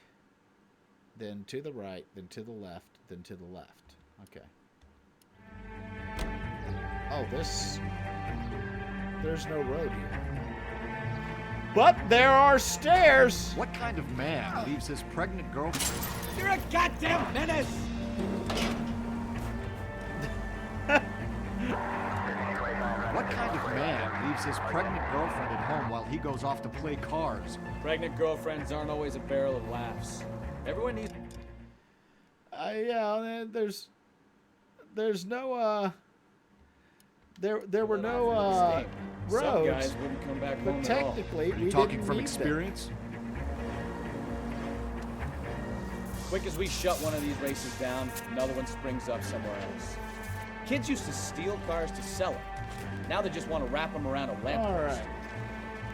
then to the right, then to the left, then to the left. Okay. Oh, there's no road here. But there are stairs! What kind of man leaves his pregnant girlfriend? You're a goddamn menace! What kind of man leaves his pregnant girlfriend at home while he goes off to play cars? Pregnant girlfriends aren't always a barrel of laughs. Everyone needs... Yeah, there's no, there were no, roads. Some guys wouldn't come back home but at all. technically, we talking didn't from need experience? Quick as we shut one of these races down, another one springs up somewhere else. Kids used to steal cars to sell them. Now they just want to wrap them around a lamppost. All right.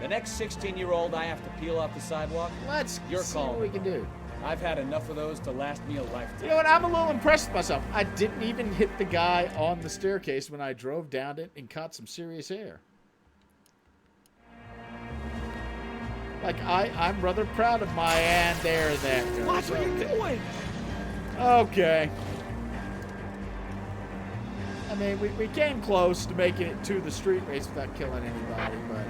The next 16-year-old I have to peel off the sidewalk, Let's you're see calling what we can do. I've had enough of those to last me a lifetime. You know what? I'm a little impressed with myself. I didn't even hit the guy on the staircase when I drove down it and caught some serious air. Like, I'm rather proud of my and there that goes. Watch what you're doing! Okay. I mean, we came close to making it to the street race without killing anybody, but...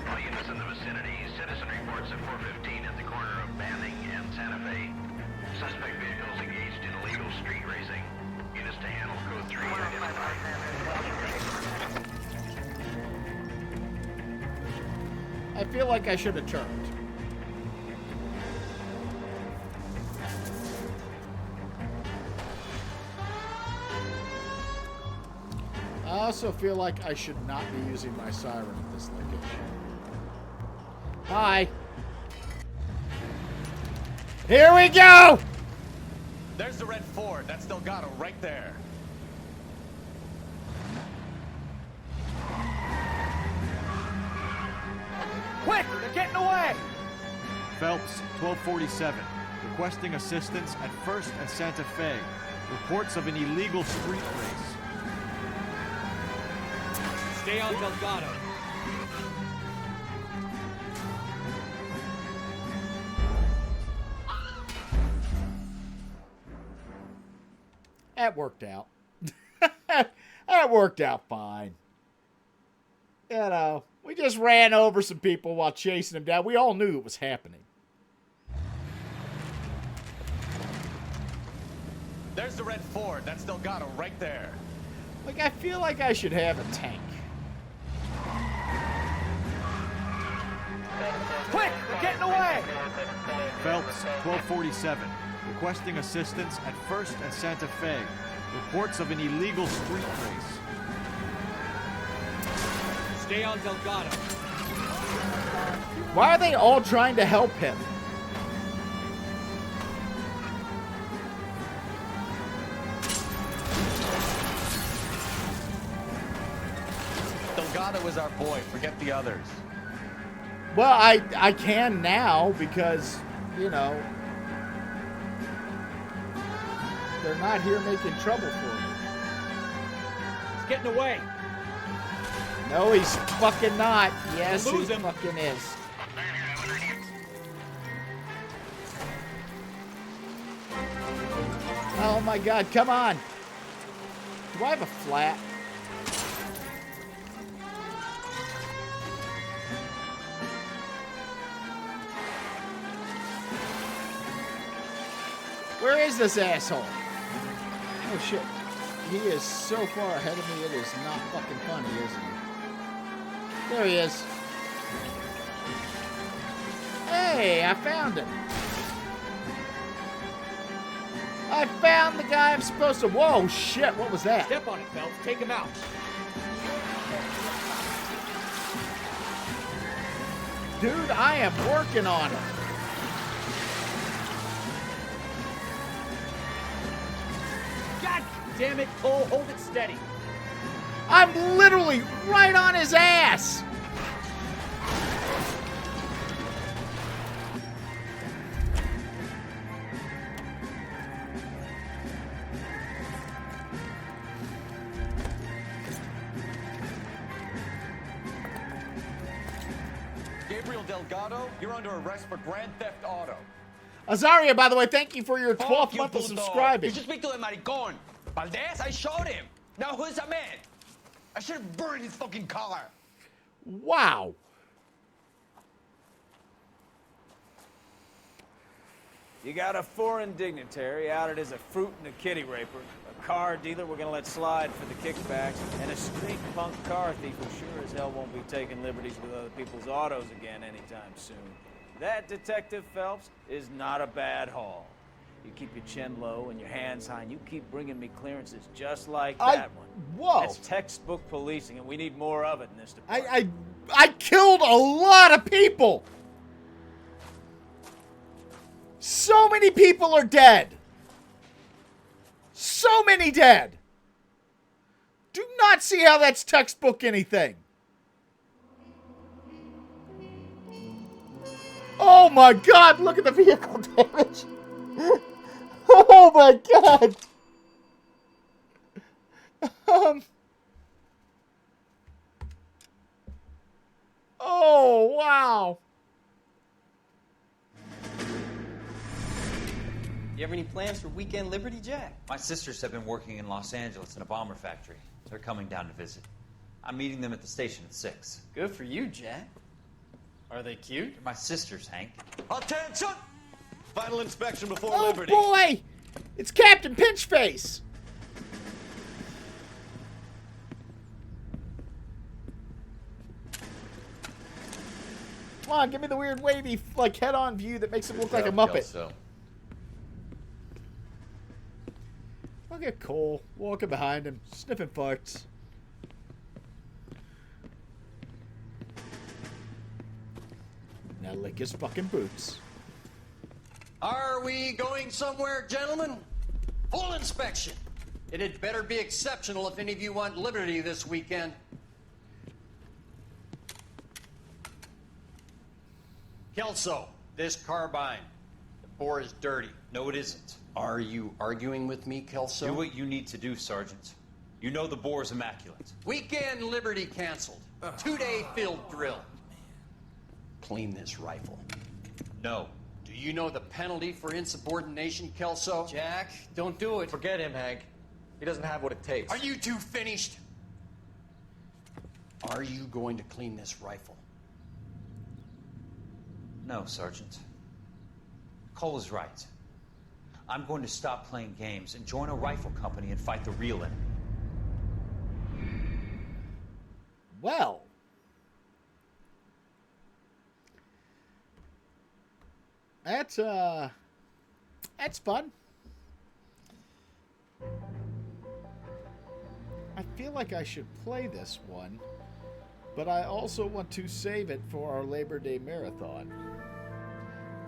All units in the vicinity, citizen reports at 415 at the corner of Banning and Santa Fe. Suspect vehicles engaged in illegal street racing. Units to handle code 3 identified. I feel like I should have turned. I also feel like I should not be using my siren at this location. Hi. Here we go! There's the red Ford. That's Delgado right there. Quick! They're getting away! Phelps, 1247. Requesting assistance at 1st and Santa Fe. Reports of an illegal street race. Stay on Delgado. That worked out. That worked out fine. You know, we just ran over some people while chasing them down. We all knew it was happening. There's the red Ford. That's Delgado right there. Like, I feel like I should have a tank. Quick! They're getting away! Phelps, 1247. Requesting assistance at 1st and Santa Fe. Reports of an illegal street race. Stay on Delgado. Why are they all trying to help him? Delgado is our boy. Forget the others. Well, I can now because, you know, they're not here making trouble for me. He's getting away. No, he's fucking not. Yes, We'll he lose him. fucking is. Oh my God, come on. Do I have a flat? Where is this asshole? Oh shit. He is so far ahead of me, it is not fucking funny, is he? There he is. Hey, I found him. I found the guy I'm supposed to... Whoa, shit, what was that? Step on it, Phelps. Take him out. Dude, I am working on it. God damn it, Cole. Hold it steady. I'm literally right on his ass. Gabriel Delgado, you're under arrest for grand theft auto. Azaria, by the way, thank you for your 12th month of You subscribing. should speak to the maricon. Valdez, I showed him. Now who's the man? I should have burned his fucking car. Wow. You got a foreign dignitary outed as a fruit and a kitty raper, a car dealer we're gonna let slide for the kickbacks, and a street punk car thief who sure as hell won't be taking liberties with other people's autos again anytime soon. That, Detective Phelps, is not a bad haul. You keep your chin low and your hands high, and you keep bringing me clearances just like that one. Whoa. That's textbook policing, and we need more of it in this department. I killed a lot of people. So many people are dead. So many dead. Do not see how that's textbook anything. Oh my God, look at the vehicle damage. Oh my God. Oh, wow. You have any plans for weekend Liberty, Jack? My sisters have been working in Los Angeles in a bomber factory. They're coming down to visit. I'm meeting them at the station at 6. Good for you, Jack. Are they cute? They're my sisters, Hank. Attention! Final inspection before Oh Liberty. boy! It's Captain Pinchface! Come on, give me the weird wavy, like, head-on view that makes him look like a Muppet. Look at Cole walking behind him, sniffing farts. Now lick his fucking boots. Are we going somewhere, gentlemen? Full inspection. It had better be exceptional if any of you want liberty this weekend. Kelso, this carbine. The bore is dirty. No, it isn't. Are you arguing with me, Kelso? Do what you need to do, Sergeant. You know the bore is immaculate. Weekend Liberty canceled. 2-day field drill. Clean this rifle. No. Do you know the penalty for insubordination, Kelso? Jack, don't do it. Forget him, Hank. He doesn't have what it takes. Are you two finished? Are you going to clean this rifle? No, Sergeant. Cole is right. I'm going to stop playing games and join a rifle company and fight the real enemy. Well. That's fun. I feel like I should play this one, but I also want to save it for our Labor Day marathon.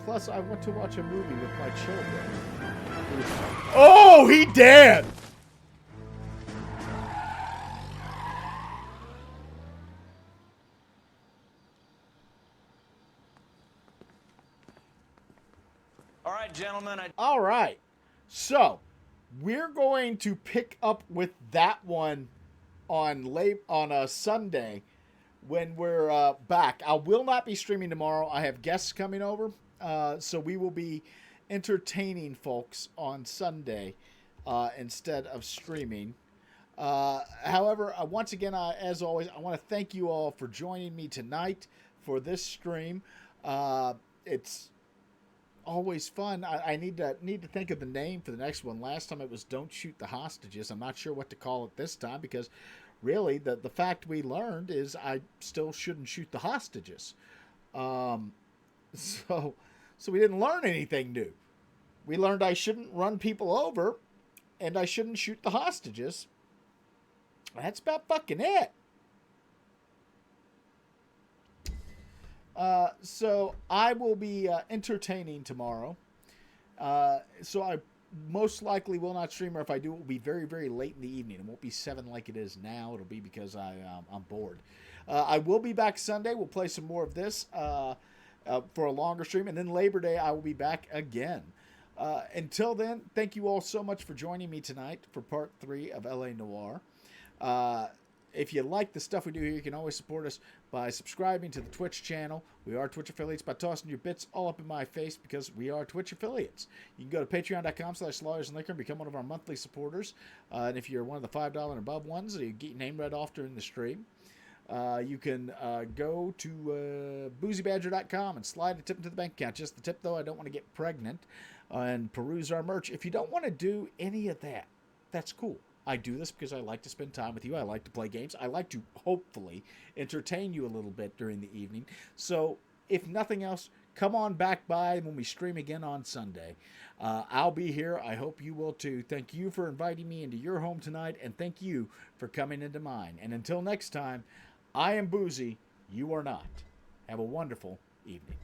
Plus, I want to watch a movie with my children. Oh, he dead! All right, gentlemen. All right. So, we're going to pick up with that one on a Sunday when we're back. I will not be streaming tomorrow. I have guests coming over. So we will be entertaining folks on Sunday. instead of streaming. However, once again, as always, I want to thank you all for joining me tonight for this stream. It's always fun. I need to think of the name for the next one. Last time it was Don't Shoot the Hostages. I'm not sure what to call it this time because really the fact we learned is I still shouldn't shoot the hostages. So we didn't learn anything new. We learned I shouldn't run people over and I shouldn't shoot the hostages. That's about fucking it. So I will be entertaining tomorrow. So I most likely will not stream, or if I do, it will be very, very late in the evening. It won't be 7 like it is now. It'll be because I'm bored. I will be back Sunday. We'll play some more of this for a longer stream. And then Labor Day, I will be back again. Until then, thank you all so much for joining me tonight for part 3 of LA Noire. If you like the stuff we do here, you can always support us by subscribing to the Twitch channel. We are Twitch affiliates, by tossing your bits all up in my face because we are Twitch affiliates. You can go to patreon.com/lawyersandliquor and become one of our monthly supporters. And if you're one of the $5 and above ones, you get your name read off during the stream. You can go to boozybadger.com and slide a tip into the bank account. Just the tip, though. I don't want to get pregnant. And peruse our merch. If you don't want to do any of that, that's cool. I do this because I like to spend time with you. I like to play games. I like to hopefully entertain you a little bit during the evening. So if nothing else, come on back by when we stream again on Sunday. I'll be here. I hope you will too. Thank you for inviting me into your home tonight, and thank you for coming into mine. And until next time, I am Boozy. You are not. Have a wonderful evening.